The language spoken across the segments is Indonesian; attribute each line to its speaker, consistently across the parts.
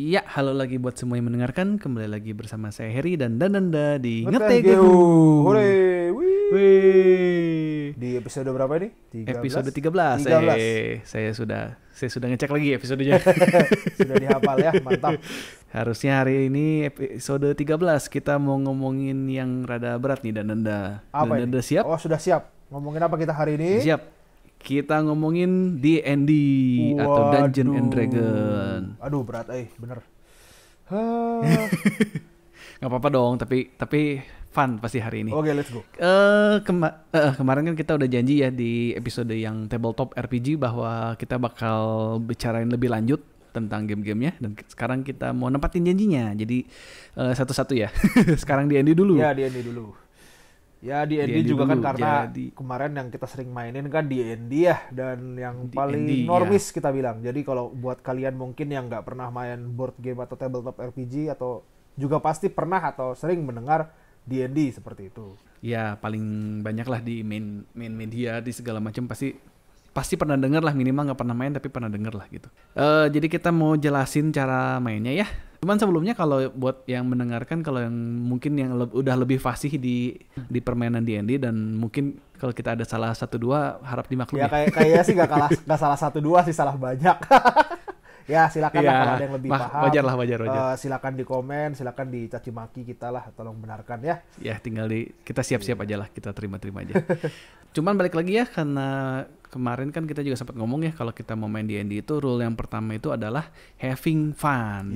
Speaker 1: Ya, halo lagi buat semua yang mendengarkan. Kembali lagi bersama saya Heri dan Dananda di
Speaker 2: Ngetegehu.
Speaker 1: Ngetegehu.
Speaker 2: Hore. Wih.
Speaker 1: Wih.
Speaker 2: Di episode berapa ini? 13?
Speaker 1: Episode 13.
Speaker 2: 13.
Speaker 1: Saya sudah ngecek lagi episodenya.
Speaker 2: Sudah dihafal ya, mantap.
Speaker 1: Harusnya hari ini episode 13 kita mau ngomongin yang rada berat nih Dananda.
Speaker 2: Apa
Speaker 1: Dananda
Speaker 2: ini?
Speaker 1: siap?
Speaker 2: Oh, sudah siap. Ngomongin apa kita hari ini?
Speaker 1: Siap. Kita ngomongin D&D atau Dungeon and Dragon.
Speaker 2: Aduh, berat bener.
Speaker 1: Nggak apa-apa dong, tapi fun pasti hari ini.
Speaker 2: Oke, let's go.
Speaker 1: Kemarin kan kita udah janji ya di episode yang Tabletop RPG bahwa kita bakal bicarain lebih lanjut tentang game-gamenya, dan sekarang kita mau nempatin janjinya. Jadi satu-satu ya. Sekarang D&D dulu.
Speaker 2: Ya, D&D dulu. Ya, D&D juga
Speaker 1: dulu,
Speaker 2: kan karena
Speaker 1: jadi
Speaker 2: kemarin yang kita sering mainin kan D&D ya, dan yang paling
Speaker 1: D&D,
Speaker 2: normis kita bilang. Jadi kalau buat kalian mungkin yang nggak pernah main board game atau tabletop RPG, atau juga pasti pernah atau sering mendengar D&D seperti itu.
Speaker 1: Ya, paling banyak lah di main media di segala macam pasti pernah denger lah, minimal nggak pernah main tapi pernah denger lah gitu. Jadi kita mau jelasin cara mainnya ya. Cuman sebelumnya kalau buat yang mendengarkan, kalau yang mungkin yang udah lebih fasih di permainan D&D, dan mungkin kalau kita ada salah 1-2 harap dimaklumi.
Speaker 2: Ya kayaknya sih nggak salah 1-2 sih, salah banyak. Ya silakan lah kalau ada yang lebih paham.
Speaker 1: Wajar.
Speaker 2: Silakan di komen, silakan dicaci maki kita lah, tolong benarkan ya.
Speaker 1: Ya tinggal kita siap-siap aja lah, kita terima-terima aja. Cuman balik lagi ya, karena kemarin kan kita juga sempat ngomong ya, kalau kita mau main D&D itu rule yang pertama itu adalah having fun.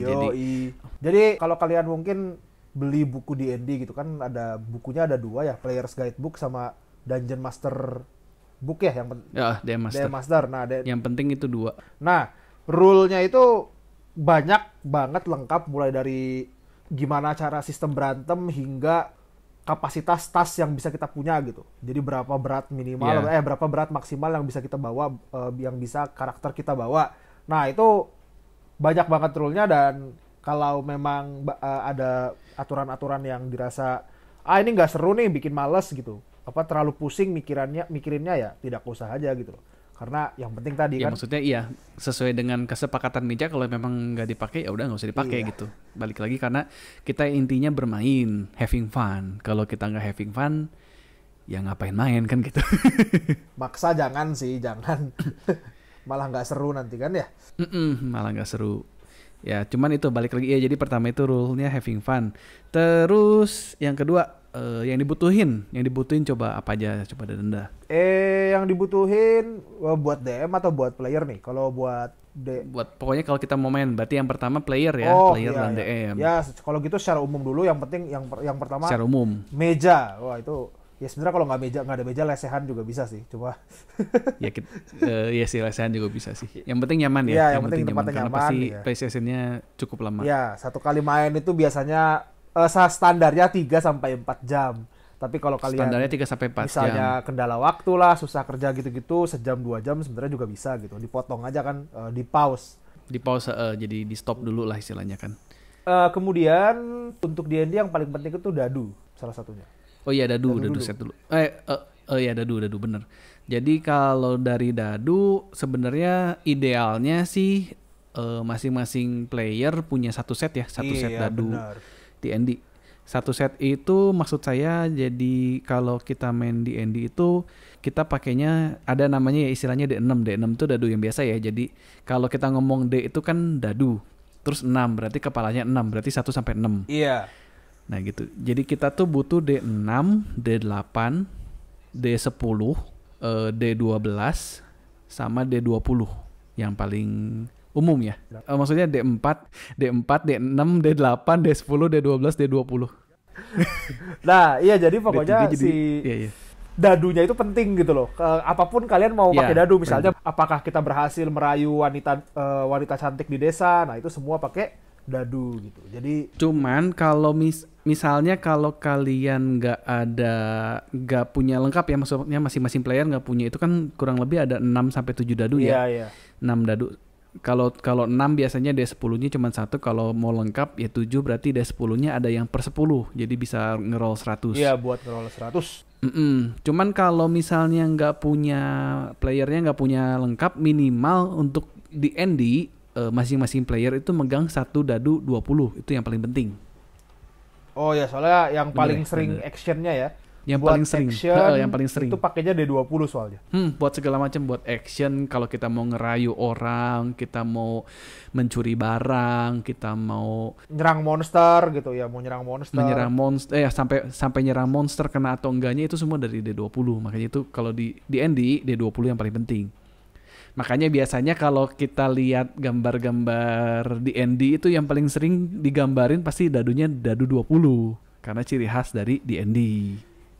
Speaker 2: Jadi kalau kalian mungkin beli buku D&D gitu kan, ada bukunya ada 2 ya, Player's Guidebook sama Dungeon Master Book ya,
Speaker 1: DM
Speaker 2: Master. Nah,
Speaker 1: yang penting itu 2.
Speaker 2: Nah, rule-nya itu banyak banget, lengkap, mulai dari gimana cara sistem berantem hingga kapasitas tas yang bisa kita punya gitu. Jadi berapa berat minimal, berapa berat maksimal yang bisa kita bawa, yang bisa karakter kita bawa. Nah, itu banyak banget rule-nya, dan kalau memang ada aturan-aturan yang dirasa ini nggak seru nih, bikin males gitu, terlalu pusing mikirinnya ya tidak usah aja gitu loh. Karena yang penting tadi
Speaker 1: ya,
Speaker 2: kan,
Speaker 1: maksudnya iya, sesuai dengan kesepakatan meja, kalau memang nggak dipakai ya udah nggak usah dipakai gitu. Balik lagi, karena kita intinya bermain, having fun. Kalau kita nggak having fun, ya ngapain main kan gitu.
Speaker 2: maksa jangan malah nggak seru nanti kan ya.
Speaker 1: Malah nggak seru. Ya cuman itu balik lagi ya, jadi pertama itu rule-nya having fun. Terus yang kedua, yang dibutuhin coba apa aja, coba Danda.
Speaker 2: Yang dibutuhin buat DM atau buat player nih? Kalau buat
Speaker 1: pokoknya kalau kita mau main, berarti yang pertama player ya, dan DM.
Speaker 2: Ya kalau gitu secara umum dulu, yang penting yang pertama
Speaker 1: secara umum.
Speaker 2: Meja. Wah, itu ya sebenarnya kalau nggak ada meja, lesehan juga bisa sih. Coba.
Speaker 1: Ya sih, lesehan juga bisa sih. Yang penting nyaman ya.
Speaker 2: Iya, yang penting tempatnya
Speaker 1: nyaman. Karena pasti PlayStation-nya cukup lama.
Speaker 2: Ya, satu kali main itu biasanya standarnya 3-4 jam. Tapi kalau kalian
Speaker 1: standarnya 3-4 jam.
Speaker 2: Misalnya kendala waktu lah, susah kerja gitu-gitu, 1-2 jam sebenarnya juga bisa gitu. Dipotong aja kan, di pause.
Speaker 1: Jadi di stop dulu lah istilahnya kan.
Speaker 2: Kemudian untuk D&D yang paling penting itu dadu, salah satunya.
Speaker 1: Oh iya, dadu set dulu. Iya, dadu bener. Jadi kalau dari dadu sebenarnya idealnya sih masing-masing player punya satu set ya, set dadu. Bener. D&D. Satu set itu maksud saya, jadi kalau kita main D&D itu kita pakainya ada namanya ya, istilahnya D6. D6 itu dadu yang biasa ya. Jadi kalau kita ngomong D itu kan dadu. Terus 6 berarti kepalanya 6, berarti 1-6.
Speaker 2: Iya.
Speaker 1: Nah gitu. Jadi kita tuh butuh D6, D8, D10, D12 sama D20 yang paling umum ya. Maksudnya D4, D6, D8, D10, D12, D20.
Speaker 2: Nah, iya, jadi pokoknya dadunya itu penting gitu loh. Apapun kalian mau pakai dadu, misalnya apakah kita berhasil merayu wanita cantik di desa, nah itu semua pakai dadu gitu. Jadi
Speaker 1: cuman kalau misalnya kalau kalian nggak punya lengkap ya, maksudnya masing-masing player nggak punya, itu kan kurang lebih ada 6-7 dadu ya.
Speaker 2: Iya.
Speaker 1: 6 dadu. Kalau 6 biasanya D10-nya cuma 1, kalau mau lengkap ya 7, berarti D10-nya ada yang per 10. Jadi bisa ngeroll 100.
Speaker 2: Iya, buat ngeroll 100.
Speaker 1: Cuman kalau misalnya playernya nggak punya lengkap, minimal untuk D&D masing-masing player itu megang satu dadu 20. Itu yang paling penting.
Speaker 2: Oh ya, soalnya yang
Speaker 1: Bener
Speaker 2: paling
Speaker 1: ya,
Speaker 2: sering
Speaker 1: bener.
Speaker 2: actionnya ya.
Speaker 1: Yang
Speaker 2: Buat
Speaker 1: paling sering.
Speaker 2: action,
Speaker 1: Yang paling sering.
Speaker 2: itu pakainya D20 soalnya.
Speaker 1: Buat segala macam, buat action, kalau kita mau ngerayu orang, kita mau mencuri barang, kita mau
Speaker 2: Nyerang monster gitu ya, mau nyerang monster.
Speaker 1: menyerang monster, sampai nyerang monster kena atau enggaknya itu semua dari D20. Makanya itu kalau di D&D D20 yang paling penting. Makanya biasanya kalau kita lihat gambar-gambar D&D itu yang paling sering digambarin pasti dadunya dadu 20 karena ciri khas dari D&D.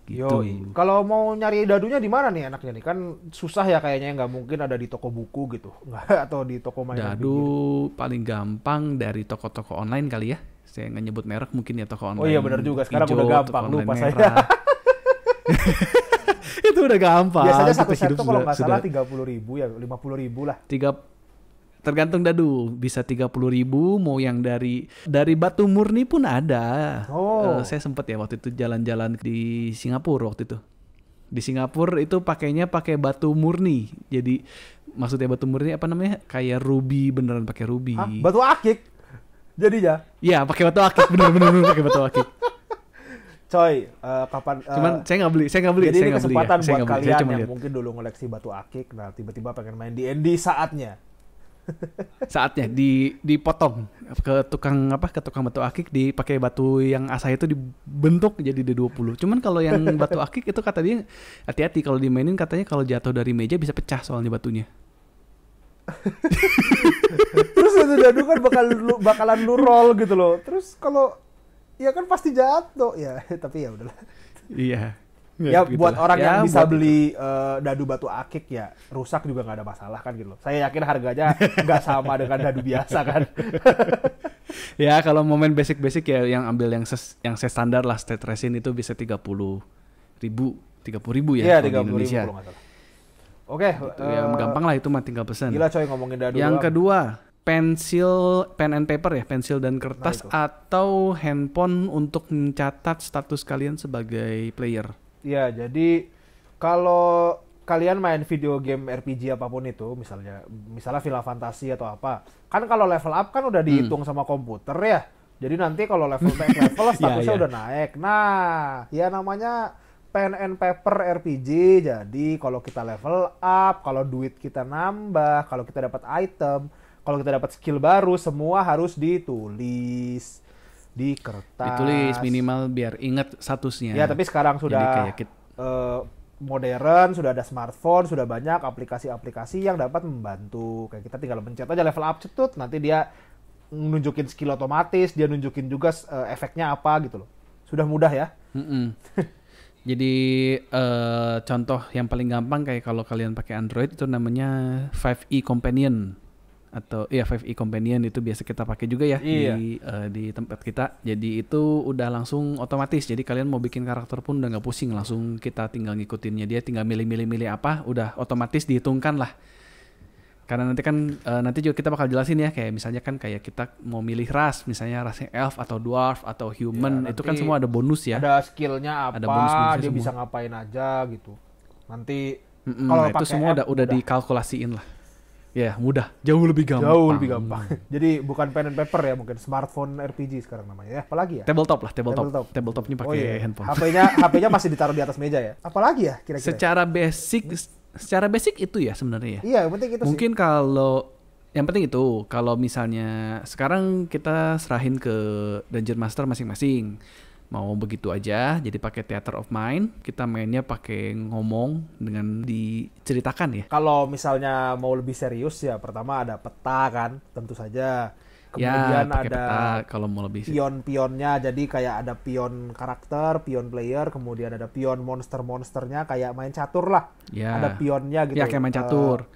Speaker 1: Gitu.
Speaker 2: Yoi. Kalau mau nyari dadunya di mana nih enaknya nih? Kan susah ya kayaknya, nggak mungkin ada di toko buku gitu, nggak, atau di toko mainan.
Speaker 1: Dadu paling gampang dari toko-toko online kali ya. Saya nggak nyebut merek, mungkin ya toko online.
Speaker 2: Oh iya benar juga, sekarang
Speaker 1: hijau,
Speaker 2: udah gampang,
Speaker 1: toko online
Speaker 2: lupa saya.
Speaker 1: merah. Itu udah gampang.
Speaker 2: Biasanya satu
Speaker 1: Kita
Speaker 2: set
Speaker 1: hidup
Speaker 2: tuh kalau nggak salah
Speaker 1: sudah
Speaker 2: 30.000 ya, 50.000 lah.
Speaker 1: tergantung dadu, bisa 30.000, mau yang dari batu murni pun ada.
Speaker 2: Oh.
Speaker 1: Saya sempet ya waktu itu jalan-jalan di Singapura waktu itu. Di Singapura itu pakainya pakai batu murni. Jadi maksudnya batu murni apa namanya? Kayak ruby, beneran pakai ruby.
Speaker 2: Hah? Batu akik jadinya.
Speaker 1: Iya, pakai batu akik, bener pakai batu akik.
Speaker 2: Coy, kapan?
Speaker 1: Cuman saya nggak beli.
Speaker 2: Jadi ini
Speaker 1: Saya nggak beli ya.
Speaker 2: kesempatan
Speaker 1: Saya
Speaker 2: buat
Speaker 1: nggak beli, saya
Speaker 2: kalian
Speaker 1: cuma
Speaker 2: yang
Speaker 1: lihat.
Speaker 2: mungkin dulu ngoleksi batu akik, nah tiba-tiba pengen main D&D saatnya.
Speaker 1: Saatnya dipotong ke tukang batu akik, dipakai batu yang asah itu dibentuk jadi D20. Cuman kalau yang batu akik itu kata dia hati-hati kalau dimainin, katanya kalau jatuh dari meja bisa pecah soalnya batunya.
Speaker 2: Terus itu dadu kan bakalan lu roll gitu loh. Terus kalau ya kan pasti jatuh ya, tapi ya udahlah.
Speaker 1: Iya.
Speaker 2: Ya
Speaker 1: gitu
Speaker 2: buat
Speaker 1: lah.
Speaker 2: orang
Speaker 1: Ya,
Speaker 2: yang bisa
Speaker 1: buat
Speaker 2: beli dadu batu akik ya rusak juga nggak ada masalah kan gitu loh. Saya yakin harganya nggak sama dengan dadu biasa kan.
Speaker 1: Ya kalau mau main basic ya yang ambil yang set standar lah, state resin itu bisa 30.000 ya
Speaker 2: Iya,
Speaker 1: kalau di
Speaker 2: 30.000
Speaker 1: Indonesia.
Speaker 2: kalau nggak salah. Oke,
Speaker 1: Gitu, ya gampang lah itu mah tinggal pesan.
Speaker 2: Gila coy ngomongin dadu.
Speaker 1: Yang
Speaker 2: doang.
Speaker 1: kedua, pen and paper ya, pensil dan kertas
Speaker 2: Nah,
Speaker 1: atau handphone untuk mencatat status kalian sebagai player.
Speaker 2: Ya, jadi kalau kalian main video game RPG apapun itu, misalnya Final Fantasy atau apa, kan kalau level up kan udah dihitung sama komputer ya. Jadi nanti kalau level naik level statusnya
Speaker 1: Ya.
Speaker 2: udah naik. Nah, ya namanya pen and paper RPG. Jadi kalau kita level up, kalau duit kita nambah, kalau kita dapat item, kalau kita dapat skill baru, semua harus ditulis di kertas.
Speaker 1: Ditulis minimal biar ingat statusnya.
Speaker 2: Ya, tapi sekarang
Speaker 1: Jadi
Speaker 2: sudah
Speaker 1: kayak
Speaker 2: modern, sudah ada smartphone, sudah banyak aplikasi-aplikasi yang dapat membantu. Kayak kita tinggal pencet aja level up cetut, nanti dia nunjukin skill otomatis, dia nunjukin juga efeknya apa gitu loh. Sudah mudah ya.
Speaker 1: Jadi contoh yang paling gampang kayak kalau kalian pakai Android itu namanya 5e Companion. Atau 5e Companion itu biasa kita pakai juga ya.
Speaker 2: Iya.
Speaker 1: Di tempat kita. Jadi itu udah langsung otomatis. Jadi kalian mau bikin karakter pun udah nggak pusing, langsung kita tinggal ngikutinnya dia, tinggal milih apa, udah otomatis dihitungkan lah. Karena nanti kan nanti juga kita bakal jelasin ya, kayak misalnya kan kayak kita mau milih ras, misalnya rasnya elf atau dwarf atau human,
Speaker 2: Ya,
Speaker 1: itu kan
Speaker 2: nanti
Speaker 1: semua ada bonus ya.
Speaker 2: Ada skillnya apa,
Speaker 1: Ada bonus-bonusnya
Speaker 2: dia
Speaker 1: semua.
Speaker 2: bisa ngapain aja gitu. Nanti
Speaker 1: Kalau itu
Speaker 2: pakai
Speaker 1: semua
Speaker 2: app,
Speaker 1: udah dikalkulasiin lah. Ya mudah, jauh lebih gampang.
Speaker 2: jauh lebih gampang. Jadi bukan pen and paper ya, mungkin smartphone RPG sekarang namanya ya. Apalagi ya?
Speaker 1: Tabletop lah,
Speaker 2: Tabletop.
Speaker 1: tabletopnya pakai
Speaker 2: Oh iya,
Speaker 1: handphone.
Speaker 2: HP-nya masih ditaruh di atas meja ya. Apalagi ya kira-kira?
Speaker 1: Secara basic itu ya sebenarnya ya.
Speaker 2: Iya, yang penting itu
Speaker 1: Mungkin kalau yang penting itu kalau misalnya sekarang kita serahin ke Dungeon Master masing-masing. Mau begitu aja, jadi pakai Theater of Mind, kita mainnya pakai ngomong dengan diceritakan ya.
Speaker 2: Kalau misalnya mau lebih serius ya, pertama ada peta kan, tentu saja. Kemudian
Speaker 1: pakai
Speaker 2: ada
Speaker 1: peta kalau mau lebih
Speaker 2: pion-pionnya, jadi kayak ada pion karakter, pion player, kemudian ada pion monster-monsternya, kayak main catur lah.
Speaker 1: Ya.
Speaker 2: Ada pionnya gitu.
Speaker 1: Ya kayak main catur.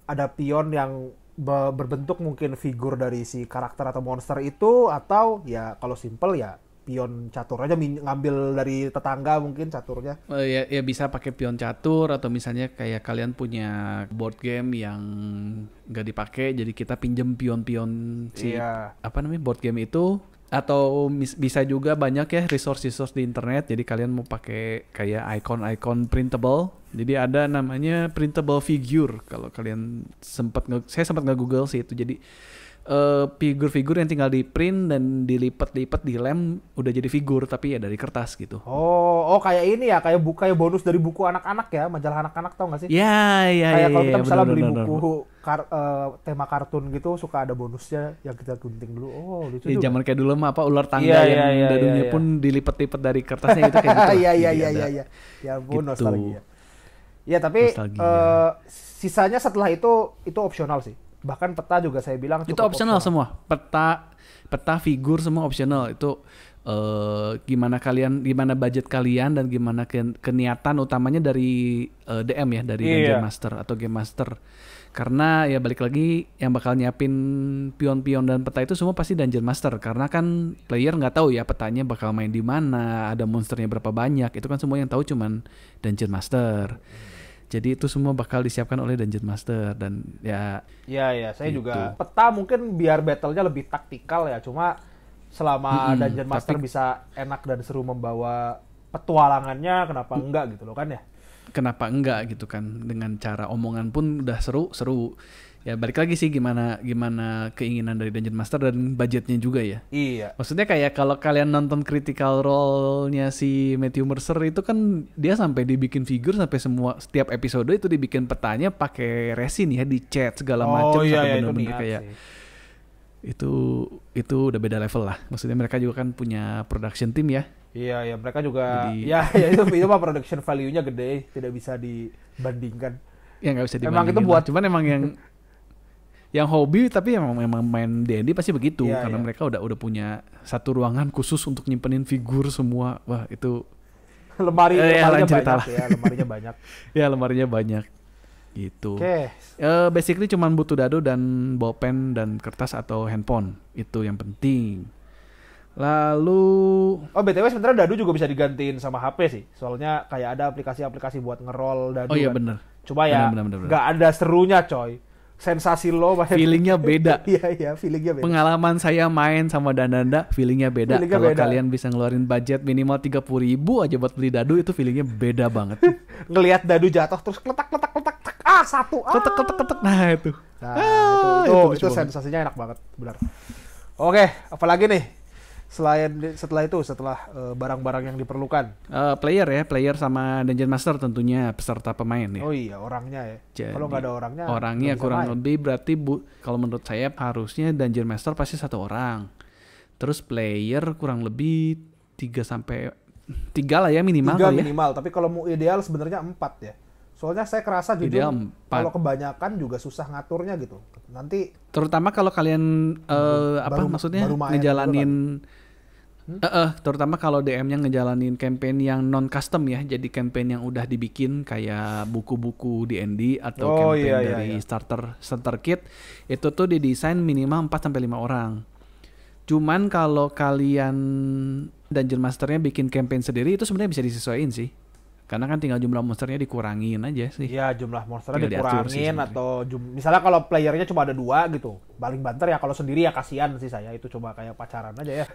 Speaker 2: Ada pion yang berbentuk mungkin figur dari si karakter atau monster itu, atau ya kalau simple ya pion catur aja, ngambil dari tetangga mungkin caturnya.
Speaker 1: Ya bisa pakai pion catur, atau misalnya kayak kalian punya board game yang nggak dipakai, jadi kita pinjem pion-pion
Speaker 2: Iya.
Speaker 1: apa namanya board game itu, Atau bisa juga banyak ya resource di internet. Jadi kalian mau pakai kayak icon printable. Jadi ada namanya printable figure. Kalau kalian saya sempat nge-google sih itu. Jadi figur-figur yang tinggal di print dan dilipat-lipat dilem udah jadi figur tapi ya dari kertas gitu.
Speaker 2: Oh kayak ini ya, kayak bonus dari buku anak-anak ya, majalah anak-anak, tau gak sih?
Speaker 1: Ya.
Speaker 2: Kayak kalau kita misalnya beli
Speaker 1: bener.
Speaker 2: buku tema kartun gitu, suka ada bonusnya yang kita gunting dulu. Oh lucu juga.
Speaker 1: Zaman kayak dulu mah apa ular tangga yang dadunya pun dilipat-lipat dari kertasnya gitu kayak gitu.
Speaker 2: Iya. Ya ampun,
Speaker 1: Gitu.
Speaker 2: nostalgia. Ya tapi sisanya setelah itu opsional sih. Bahkan peta juga saya bilang
Speaker 1: itu opsional semua. Peta figur semua opsional. Itu gimana budget kalian dan gimana keniatan utamanya dari DM ya, dari Dungeon Master atau Game Master. Karena ya balik lagi yang bakal nyiapin pion-pion dan peta itu semua pasti Dungeon Master, karena kan player nggak tahu ya petanya bakal main di mana, ada monsternya berapa banyak, itu kan semua yang tahu cuman Dungeon Master. Jadi itu semua bakal disiapkan oleh Dungeon Master dan ya.
Speaker 2: Iya, saya
Speaker 1: gitu.
Speaker 2: juga peta mungkin biar battle-nya lebih taktikal ya. Cuma selama Dungeon Master bisa enak dan seru membawa petualangannya, kenapa enggak gitu loh kan ya?
Speaker 1: Kenapa enggak gitu kan, dengan cara omongan pun udah seru. Ya balik lagi sih gimana keinginan dari Dungeon Master dan budgetnya juga ya.
Speaker 2: Iya.
Speaker 1: Maksudnya kayak kalau kalian nonton Critical Role-nya si Matthew Mercer itu kan dia sampai dibikin figur sampai setiap episode itu dibikin petanya pakai resin ya, dicat segala macam sampai bener-bener kayak itu udah beda level lah. Maksudnya mereka juga kan punya production team ya.
Speaker 2: Iya, mereka juga itu mah production value-nya gede, tidak bisa dibandingkan.
Speaker 1: Ya nggak bisa dibandingin.
Speaker 2: Emang itu buat
Speaker 1: cuman emang yang hobi tapi memang main D&D pasti begitu, karena mereka udah punya satu ruangan khusus untuk nyimpenin figur semua. Wah, itu
Speaker 2: lemarinya banyak ya, lemarinya banyak.
Speaker 1: Ya, lemarinya banyak. Gitu.
Speaker 2: Oke.
Speaker 1: Basically cuman butuh dado dan bolpen dan kertas atau handphone. Itu yang penting. Lalu
Speaker 2: BTW sebenarnya dadu juga bisa digantiin sama HP sih. Soalnya kayak ada aplikasi-aplikasi buat ngeroll dadu.
Speaker 1: Oh iya
Speaker 2: kan.
Speaker 1: bener.
Speaker 2: Cuma ya nggak ada serunya coy. Sensasi lo
Speaker 1: feelingnya beda.
Speaker 2: Iya, feelingnya beda.
Speaker 1: Pengalaman saya main sama Dananda, feelingnya beda. Kalau kalian bisa ngeluarin budget minimal 30.000 aja buat beli dadu, itu feelingnya beda banget.
Speaker 2: Ngelihat dadu jatuh terus kletak satu.
Speaker 1: Kletak. Nah itu.
Speaker 2: Itu sensasinya enak banget, benar. Oke, apalagi nih? Setelah barang-barang yang diperlukan.
Speaker 1: Player sama Dungeon Master tentunya, peserta pemain ya.
Speaker 2: Oh iya, orangnya ya. Kalau nggak ada
Speaker 1: orangnya kurang lebih berarti kalau menurut saya harusnya Dungeon Master pasti 1 orang. Terus player kurang lebih 3 lah ya minimal.
Speaker 2: 3 minimal, tapi kalau mau ideal sebenarnya 4 ya. Soalnya saya kerasa jujur kalau kebanyakan juga susah ngaturnya gitu. Nanti
Speaker 1: terutama kalau kalian maksudnya ngejalanin terutama kalau DM-nya ngejalanin campaign yang non custom ya. Jadi campaign yang udah dibikin kayak buku-buku D&D atau campaign dari starter kit, itu tuh didesain minimal 4 sampai 5 orang. Cuman kalau kalian Dungeon Master-nya bikin campaign sendiri itu sebenarnya bisa disesuaiin sih. Karena kan tinggal jumlah monsternya dikurangin aja sih.
Speaker 2: Iya, jumlah monsternya dikurangin atau misalnya kalau playernya cuma ada 2 gitu. Paling banter ya, kalau sendiri ya kasihan sih saya. Itu coba kayak pacaran aja ya.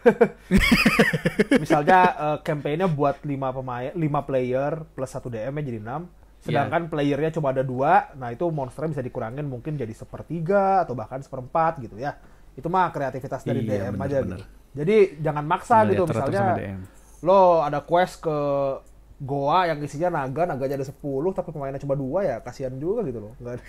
Speaker 2: Misalnya campaign-nya buat 5 player plus 1 DM-nya jadi 6. Sedangkan playernya cuma ada 2, nah itu monsternya bisa dikurangin mungkin jadi 1/3 atau bahkan 1/4 gitu ya. Itu mah kreativitas dari DM aja gitu. Jadi jangan maksa gitu, misalnya lo ada quest ke goa yang isinya naganya ada 10 tapi pemainnya cuma 2 ya kasihan juga gitu loh. Enggak.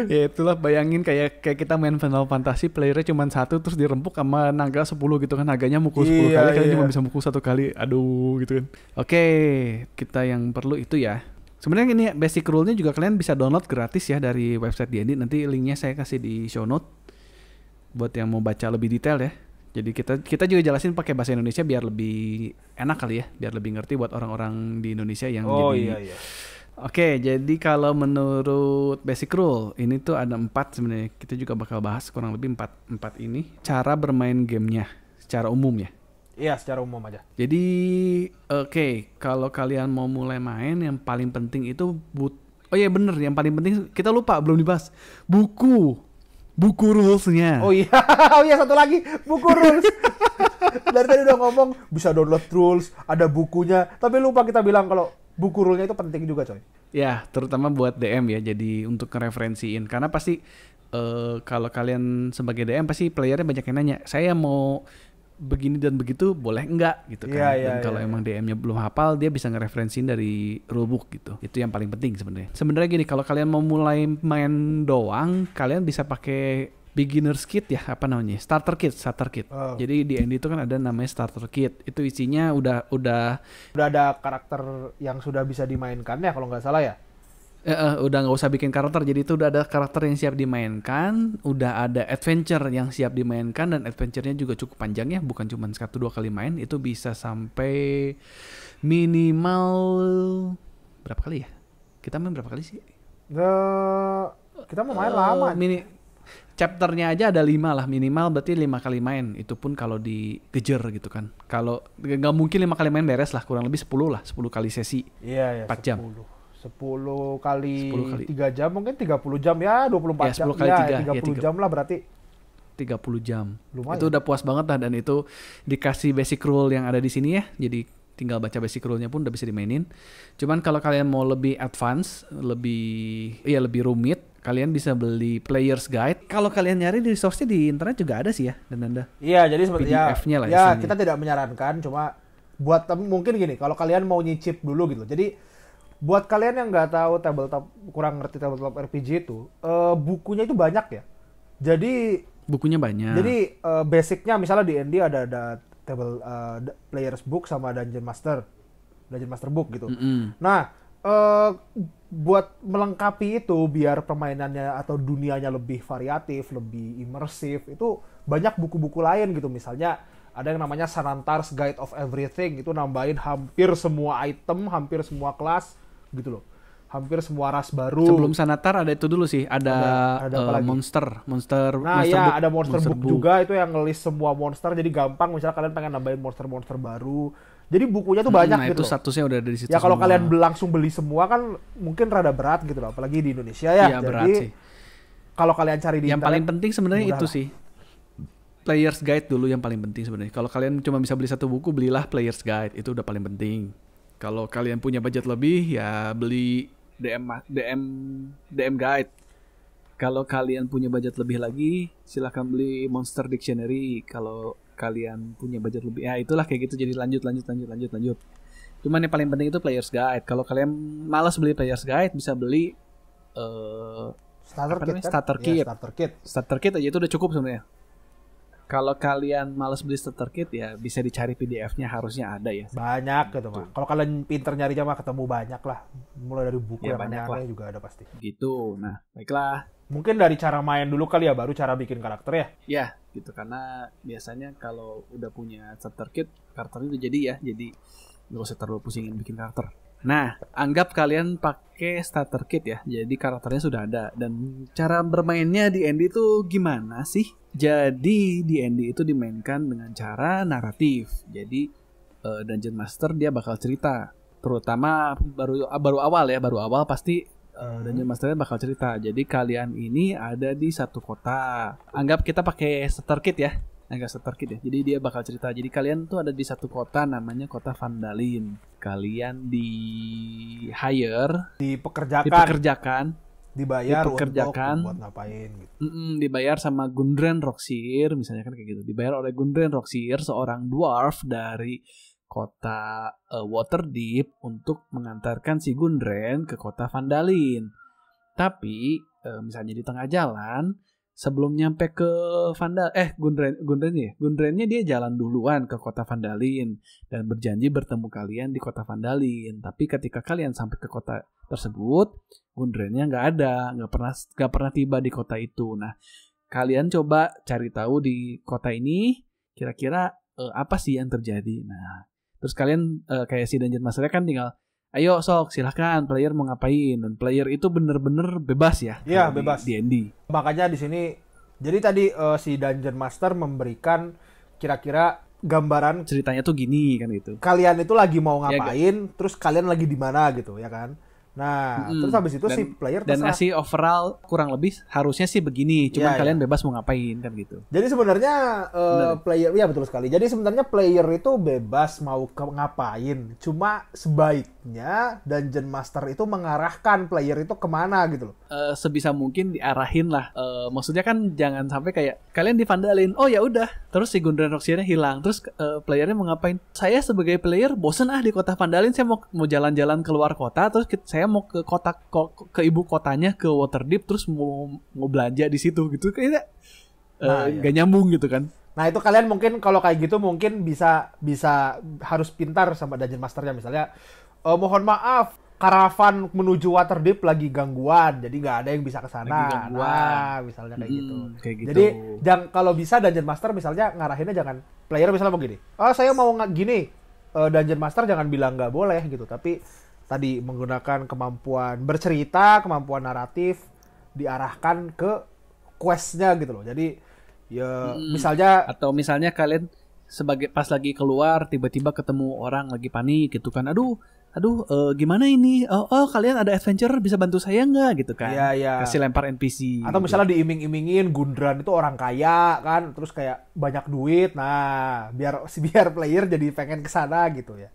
Speaker 1: Ya itulah, bayangin kayak kita main Final Fantasy playernya cuma 1 terus dirempuk sama naga 10 gitu kan, naganya mukul 10 kali kalian cuma bisa mukul 1 kali. Aduh gitu kan. Oke, kita yang perlu itu ya. Sebenarnya ini basic rule-nya juga kalian bisa download gratis ya dari website D&D. Nanti linknya saya kasih di show note buat yang mau baca lebih detail ya. Jadi kita juga jelasin pakai bahasa Indonesia biar lebih enak kali ya, biar lebih ngerti buat orang-orang di Indonesia yang
Speaker 2: iya.
Speaker 1: Oke, jadi kalau menurut basic rule ini tuh ada 4 sebenarnya. Kita juga bakal bahas kurang lebih 4 ini cara bermain gamenya secara umum ya.
Speaker 2: Iya, secara umum aja.
Speaker 1: Jadi kalau kalian mau mulai main yang paling penting itu yang paling penting kita lupa belum dibahas. buku rules-nya.
Speaker 2: Oh iya, oh iya satu lagi buku rules. Dari tadi udah ngomong bisa download rules, ada bukunya, tapi lupa kita bilang kalau buku rule-nya itu penting juga coy.
Speaker 1: Ya, terutama buat DM ya. Jadi untuk ngereferensiin, karena pasti kalau kalian sebagai DM pasti playernya banyak yang nanya, saya mau begini dan begitu boleh enggak gitu kan. Dan kalau emang DM-nya belum hafal, dia bisa ngereferensiin dari rulebook gitu. Itu yang paling penting sebenarnya. Sebenarnya gini, kalau kalian mau mulai main doang, kalian bisa pakai beginner's kit ya, apa namanya? Starter kit.
Speaker 2: Oh.
Speaker 1: Jadi di D&D itu kan ada namanya starter kit. Itu isinya udah
Speaker 2: ada karakter yang sudah bisa dimainkan ya kalau nggak salah ya.
Speaker 1: Udah nggak usah bikin karakter, jadi itu udah ada karakter yang siap dimainkan, udah ada adventure yang siap dimainkan, dan adventure-nya juga cukup panjang ya, bukan cuma 1-2 kali main, itu bisa sampai minimal berapa kali ya? Kita main berapa kali sih?
Speaker 2: Kita mau main lama.
Speaker 1: Chapternya aja ada 5 lah, minimal berarti 5 kali main, itu pun kalau dikejar gitu kan. Kalau nggak mungkin 5 kali main beres lah, kurang lebih 10 lah, 10 kali sesi.
Speaker 2: Iya,
Speaker 1: 4 jam.
Speaker 2: 10 kali 3 jam mungkin 30 jam ya, 24
Speaker 1: ya, 10
Speaker 2: jam
Speaker 1: kali
Speaker 2: ya,
Speaker 1: 3,
Speaker 2: 30 jam lah berarti.
Speaker 1: 30 jam.
Speaker 2: Lumayan.
Speaker 1: Itu udah puas banget lah, dan itu dikasih basic rule yang ada di sini ya. Jadi tinggal baca basic rule-nya pun udah bisa dimainin. Cuman kalau kalian mau lebih advance, lebih rumit, kalian bisa beli player's guide. Kalau kalian nyari di resource-nya di internet juga ada sih ya, dan Anda.
Speaker 2: Iya, jadi sebenarnya
Speaker 1: PDF-nya lah
Speaker 2: ya,
Speaker 1: isinya.
Speaker 2: kita tidak menyarankan, cuma buat mungkin gini, kalau kalian mau nyicip dulu gitu. Jadi buat kalian yang nggak tahu tabletop, kurang ngerti tabletop RPG itu, bukunya itu banyak ya. Jadi
Speaker 1: bukunya banyak.
Speaker 2: Jadi basicnya misalnya di D&D ada table players book sama dungeon master book gitu. Nah, buat melengkapi itu biar permainannya atau dunianya lebih variatif, lebih imersif, itu banyak buku-buku lain gitu. Misalnya ada yang namanya Sanantar's Guide of Everything, itu nambahin hampir semua item, hampir semua kelas gitu loh. Hampir semua ras baru.
Speaker 1: Sebelum Sanatar ada itu dulu sih, ada monster
Speaker 2: nah
Speaker 1: monster
Speaker 2: ya
Speaker 1: book.
Speaker 2: ada monster book juga, itu yang ngelis semua monster, jadi gampang misalnya kalian pengen nambahin monster baru. Jadi bukunya tuh banyak gitu.
Speaker 1: Itu statusnya udah ada di situ.
Speaker 2: Ya kalau
Speaker 1: semua.
Speaker 2: kalian langsung beli semua kan mungkin rada berat gitu loh, apalagi di Indonesia ya.
Speaker 1: Iya, berat
Speaker 2: jadi
Speaker 1: sih.
Speaker 2: kalau kalian cari di
Speaker 1: yang
Speaker 2: internet,
Speaker 1: paling penting sebenarnya itu
Speaker 2: lah.
Speaker 1: sih. Player's Guide dulu yang paling penting sebenarnya. Kalau kalian cuma bisa beli satu buku, belilah Player's Guide. Itu udah paling penting. Kalau kalian punya budget lebih, ya beli DM Guide. Kalau kalian punya budget lebih lagi, silahkan beli Monster Dictionary. Kalau kalian punya budget lebih, ya itulah kayak gitu. Jadi lanjut. Cuman yang paling penting itu Player's Guide. Kalau kalian malas beli Player's Guide, bisa beli
Speaker 2: starter kit.
Speaker 1: Starter kit aja itu udah cukup sebenarnya. Kalau kalian malas beli starter kit, ya bisa dicari PDF-nya, harusnya ada ya.
Speaker 2: Banyak gitu mah. Kalau kalian pinter nyarinya mah ketemu banyak lah. Mulai dari buku
Speaker 1: ya,
Speaker 2: yang
Speaker 1: banyak
Speaker 2: aneh juga ada pasti.
Speaker 1: Gitu. Nah, baiklah.
Speaker 2: Mungkin dari cara main dulu kali ya, baru cara bikin karakter ya.
Speaker 1: Ya, gitu. Karena biasanya kalau udah punya starter kit, karakternya udah jadi ya. Jadi nggak usah terlalu pusingin bikin karakter. Nah, anggap kalian pakai starter kit ya. Jadi karakternya sudah ada. Dan cara bermainnya di D&D itu gimana sih? Jadi di D&D itu dimainkan dengan cara naratif. Jadi Dungeon Master dia bakal cerita. Terutama baru awal pasti Dungeon Masternya bakal cerita. Jadi kalian ini ada di satu kota. Anggap kita pakai starter kit ya. Jadi dia bakal cerita. Jadi kalian tuh ada di satu kota namanya kota Vandalin. Kalian dipekerjakan, dibayar untuk buat ngapain gitu. Dibayar sama Gundren Roxir, misalnya kan kayak gitu. Dibayar oleh Gundren Roxir, seorang dwarf dari kota Waterdeep, untuk mengantarkan si Gundren ke kota Vandalin. Tapi misalnya di tengah jalan, sebelum nyampe ke Gundrennya dia jalan duluan ke kota Vandalin dan berjanji bertemu kalian di kota Vandalin. Tapi ketika kalian sampai ke kota tersebut, Gundrennya nggak pernah tiba di kota itu. Nah, kalian coba cari tahu di kota ini kira-kira apa sih yang terjadi. Nah, terus kalian kayak si Dungeon Master kan tinggal, ayo sok silahkan player mau ngapain, dan player itu bener-bener bebas ya.
Speaker 2: Iya, bebas.
Speaker 1: Di D&D.
Speaker 2: Makanya di sini, jadi tadi si Dungeon Master memberikan kira-kira gambaran
Speaker 1: ceritanya tuh gini kan gitu.
Speaker 2: Kalian itu lagi mau ngapain, terus kalian lagi di mana gitu ya kan. Nah, terus habis itu si player
Speaker 1: dan
Speaker 2: terserah.
Speaker 1: ngasih overall kurang lebih harusnya sih begini, cuman kalian bebas mau ngapain kan gitu.
Speaker 2: Jadi sebenarnya player, ya betul sekali. Jadi sebenarnya player itu bebas mau ngapain, cuma sebaiknya Dungeon Master itu mengarahkan player itu kemana gitu loh.
Speaker 1: Sebisa mungkin diarahin lah. Maksudnya kan jangan sampai kayak kalian divandalin, oh ya udah, terus si Gundren Roxy-nya hilang, terus playernya mau ngapain? Saya sebagai player bosen di kota Vandalin, saya mau jalan-jalan keluar kota, terus saya mau ke kota ke ibu kotanya, ke Waterdeep, terus mau belanja di situ gitu, kayaknya nggak nyambung gitu kan.
Speaker 2: Nah itu kalian mungkin kalau kayak gitu mungkin bisa harus pintar sama Dungeon Masternya, misalnya mohon maaf karavan menuju Waterdeep lagi gangguan, jadi nggak ada yang bisa ke sana. Nah misalnya kayak gitu. Jadi kalau bisa Dungeon Master misalnya ngarahinnya jangan, player misalnya mau gini, saya mau gini, Dungeon Master jangan bilang nggak boleh gitu, tapi tadi menggunakan kemampuan bercerita, kemampuan naratif, diarahkan ke questnya gitu loh. Jadi ya
Speaker 1: misalnya kalian sebagai pas lagi keluar tiba-tiba ketemu orang lagi panik gitu kan, aduh gimana ini, kalian ada adventure bisa bantu saya nggak gitu kan.
Speaker 2: Iya.
Speaker 1: Kasih lempar NPC
Speaker 2: atau
Speaker 1: gitu.
Speaker 2: misalnya diiming-imingin Gundren itu orang kaya kan, terus kayak banyak duit, nah biar player jadi pengen kesana gitu ya.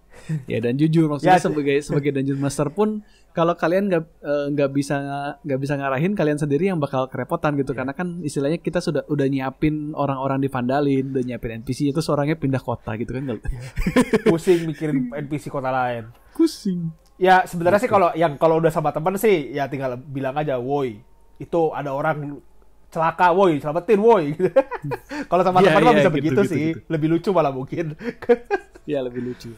Speaker 1: Ya dan jujur maksudnya sebagai Dungeon Master pun kalau kalian nggak bisa ngarahin, kalian sendiri yang bakal kerepotan gitu. Karena kan istilahnya kita udah nyiapin orang-orang di Vandalin, udah nyiapin NPC, itu orangnya pindah kota gitu kan.
Speaker 2: Pusing mikirin NPC kota lain.
Speaker 1: Pusing.
Speaker 2: Ya sebenarnya sih kalau udah sama teman sih ya tinggal bilang aja, woi itu ada orang celaka, woi selamatin woi. Kalau sama teman mah bisa begitu sih. Lebih lucu malah mungkin.
Speaker 1: Ya lebih lucu.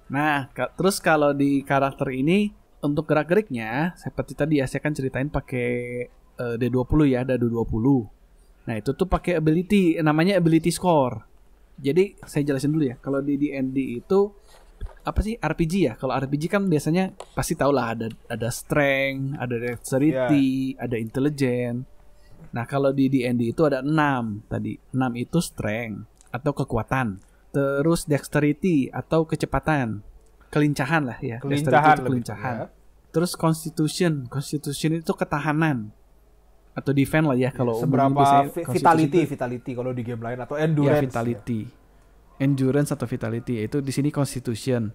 Speaker 1: Nah, terus kalau di karakter ini untuk gerak-geriknya seperti tadi ya saya kan ceritain pakai D20 ya, dadu 20. Nah, itu tuh pakai ability, namanya ability score. Jadi, saya jelasin dulu ya. Kalau di D&D itu apa sih RPG ya? Kalau RPG kan biasanya pasti tau lah ada strength, ada dexterity, ada intelligence. Nah, kalau di D&D itu ada 6 tadi. 6 itu strength atau kekuatan. Terus dexterity atau kecepatan, kelincahan lah ya. Kelincahan. Terus constitution itu ketahanan atau defense lah ya kalau
Speaker 2: seberapa vitality kalau di game lain, atau endurance.
Speaker 1: Ya, endurance atau vitality itu di sini constitution.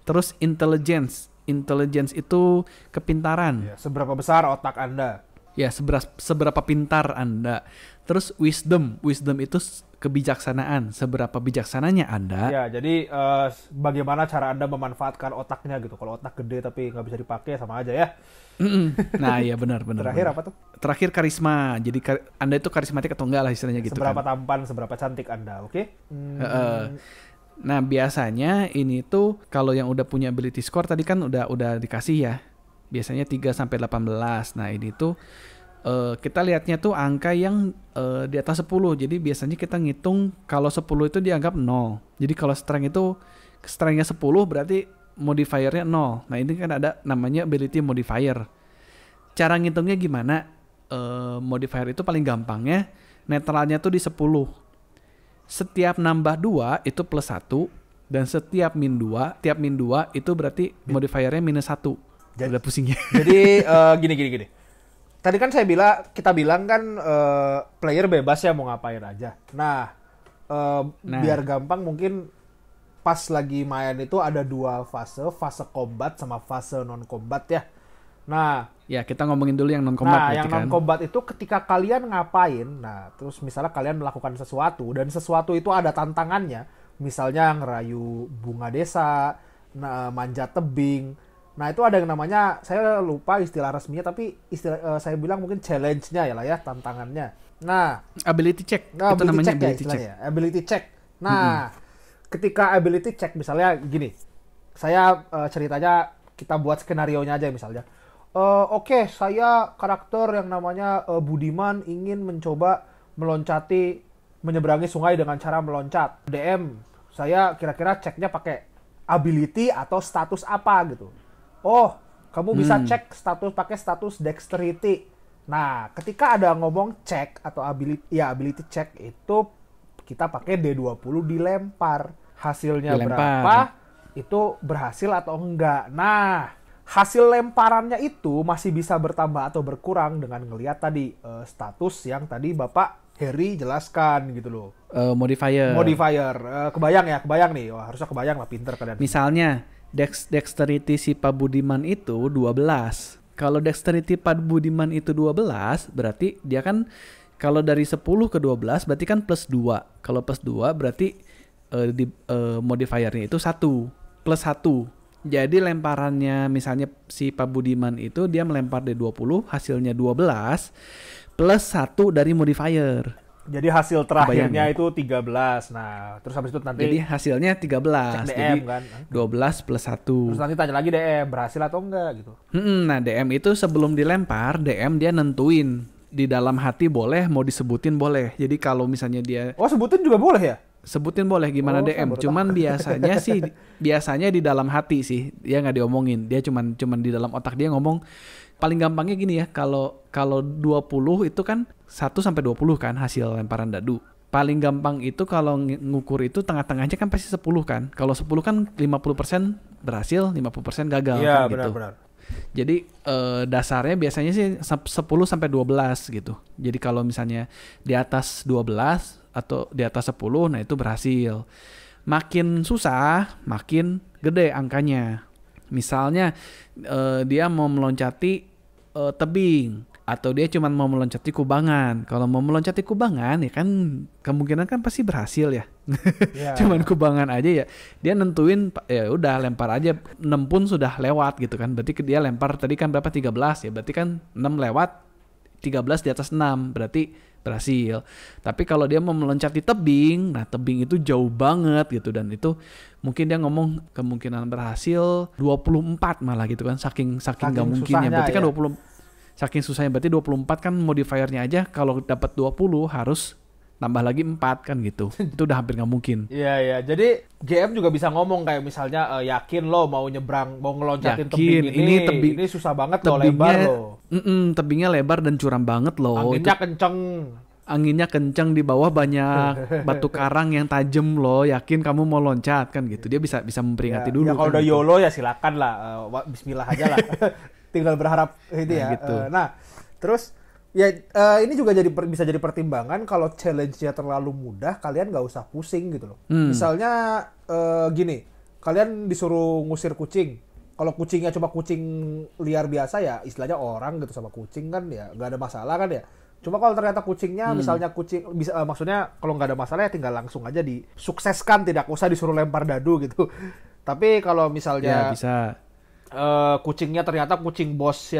Speaker 1: Terus intelligence itu kepintaran.
Speaker 2: Ya, seberapa besar otak Anda?
Speaker 1: Ya, seberapa pintar Anda. Terus wisdom itu kebijaksanaan, seberapa bijaksananya Anda.
Speaker 2: Ya, jadi bagaimana cara Anda memanfaatkan otaknya gitu. Kalau otak gede tapi nggak bisa dipakai sama aja ya.
Speaker 1: Nah, iya benar.
Speaker 2: Terakhir apa tuh?
Speaker 1: Terakhir karisma. Jadi Anda itu karismatik atau enggak lah istilahnya gitu.
Speaker 2: Seberapa
Speaker 1: kan.
Speaker 2: tampan, seberapa cantik Anda, oke?
Speaker 1: Nah, biasanya ini tuh kalau yang udah punya ability score tadi kan udah dikasih ya. Biasanya 3 sampai 18. Nah, ini tuh kita lihatnya tuh angka yang di atas 10. Jadi biasanya kita ngitung kalau 10 itu dianggap 0. Jadi kalau strength-nya 10 berarti modifier-nya 0. Nah, ini kan ada namanya ability modifier. Cara ngitungnya gimana? Modifier itu paling gampangnya netralnya tuh di 10. Setiap nambah 2 itu plus 1, dan setiap min 2 itu berarti modifiernya minus 1. Udah pusingnya.
Speaker 2: Jadi gini. Tadi kan kita bilang kan player bebas ya mau ngapain aja. Nah, biar gampang mungkin pas lagi main itu ada 2 fase combat sama fase non combat ya. Nah,
Speaker 1: ya kita ngomongin dulu yang non combat.
Speaker 2: Nah, yang non combat itu ketika kalian ngapain, nah terus misalnya kalian melakukan sesuatu dan sesuatu itu ada tantangannya, misalnya ngerayu bunga desa, manjat tebing. Nah, itu ada yang namanya, saya lupa istilah resminya, tapi saya bilang mungkin challenge-nya ya lah ya, tantangannya. Nah,
Speaker 1: ability check. Itu namanya ability check.
Speaker 2: Ability check. Nah, ketika ability check misalnya gini. Saya ceritanya kita buat skenario-nya aja misalnya. Oke, saya karakter yang namanya Budiman ingin mencoba menyeberangi sungai dengan cara meloncat. DM, saya kira-kira ceknya pakai ability atau status apa gitu. Oh, kamu bisa cek pakai status dexterity. Nah, ketika ada ngomong cek atau ability check itu kita pakai D20 dilempar. Hasilnya berapa? Itu berhasil atau enggak. Nah, hasil lemparannya itu masih bisa bertambah atau berkurang dengan ngelihat tadi status yang tadi Bapak Heri jelaskan gitu loh.
Speaker 1: Modifier.
Speaker 2: Kebayang nih. Wah, harusnya kebayang lah, pinter kalian.
Speaker 1: Misalnya dexterity si Pak Budiman itu 12. Kalau dexterity Pak Budiman itu 12, berarti dia kan kalau dari 10 ke 12 berarti kan plus 2. Kalau plus 2 berarti modifiernya itu 1 plus 1. Jadi lemparannya misalnya si Pak Budiman itu dia melempar dari 20, hasilnya 12 plus 1 dari modifier.
Speaker 2: Jadi hasil terakhirnya itu 13. Nah, terus habis itu nanti
Speaker 1: jadi hasilnya 13.
Speaker 2: DM,
Speaker 1: jadi
Speaker 2: kan?
Speaker 1: 12 plus 1.
Speaker 2: Terus nanti tanya lagi DM, berhasil atau enggak gitu.
Speaker 1: Nah, DM itu sebelum dilempar, DM dia nentuin di dalam hati boleh, mau disebutin boleh. Jadi kalau misalnya dia
Speaker 2: sebutin juga boleh ya?
Speaker 1: Sebutin boleh gimana DM. Cuman biasanya di dalam hati sih. Dia nggak diomongin. Dia cuman di dalam otak dia ngomong. Paling gampangnya gini ya. Kalau 20 itu kan 1 sampai 20 kan hasil lemparan dadu. Paling gampang itu kalau ngukur itu tengah-tengahnya kan pasti 10 kan. Kalau 10 kan 50% berhasil, 50% gagal.
Speaker 2: Iya,
Speaker 1: kan, gitu.
Speaker 2: benar.
Speaker 1: Jadi dasarnya biasanya sih 10 sampai 12 gitu. Jadi kalau misalnya di atas 12 atau di atas 10, nah itu berhasil. Makin susah, makin gede angkanya. Misalnya dia mau meloncati tebing atau dia cuma mau meloncati kubangan. Kalau mau meloncati kubangan ya kan kemungkinan kan pasti berhasil ya. Yeah. Cuman kubangan aja ya. Dia nentuin ya udah lempar aja 6 pun sudah lewat gitu kan. Berarti dia lempar tadi kan berapa 13 ya. Berarti kan 6 lewat 13 di atas 6 berarti berhasil. Tapi kalau dia mau meloncati tebing, nah tebing itu jauh banget gitu dan itu mungkin dia ngomong kemungkinan berhasil 24 malah gitu kan saking gak mungkinnya. Berarti kan 20 saking susahnya berarti 24 kan modifiernya aja kalau dapat 20 harus tambah lagi 4 kan gitu. Itu udah hampir gak mungkin.
Speaker 2: Iya. Jadi GM juga bisa ngomong kayak misalnya yakin lo mau nyebrang, mau ngeloncatin tebing ini. Ini susah banget lo, lebar lo.
Speaker 1: Tebingnya lebar dan curam banget lo.
Speaker 2: Anginnya
Speaker 1: kenceng di bawah banyak batu karang yang tajam lo. Yakin kamu mau loncat kan gitu. Dia bisa memperingati dulu.
Speaker 2: Ya kalau
Speaker 1: kan,
Speaker 2: udah
Speaker 1: gitu.
Speaker 2: YOLO ya silakan lah. Bismillah aja lah. Tinggal berharap itu ya.
Speaker 1: Gitu.
Speaker 2: Nah, terus ya ini juga bisa jadi pertimbangan kalau challenge-nya terlalu mudah, kalian nggak usah pusing gitu loh. Misalnya gini, kalian disuruh ngusir kucing. Kalau kucingnya cuma kucing liar biasa ya, istilahnya orang gitu sama kucing kan ya nggak ada masalah kan ya. Cuma kalau ternyata kucingnya misalnya kucing bisa maksudnya kalau nggak ada masalah ya tinggal langsung aja disukseskan, tidak usah disuruh lempar dadu gitu. Tapi kalau misalnya
Speaker 1: ya, bisa.
Speaker 2: Kucingnya ternyata kucing bos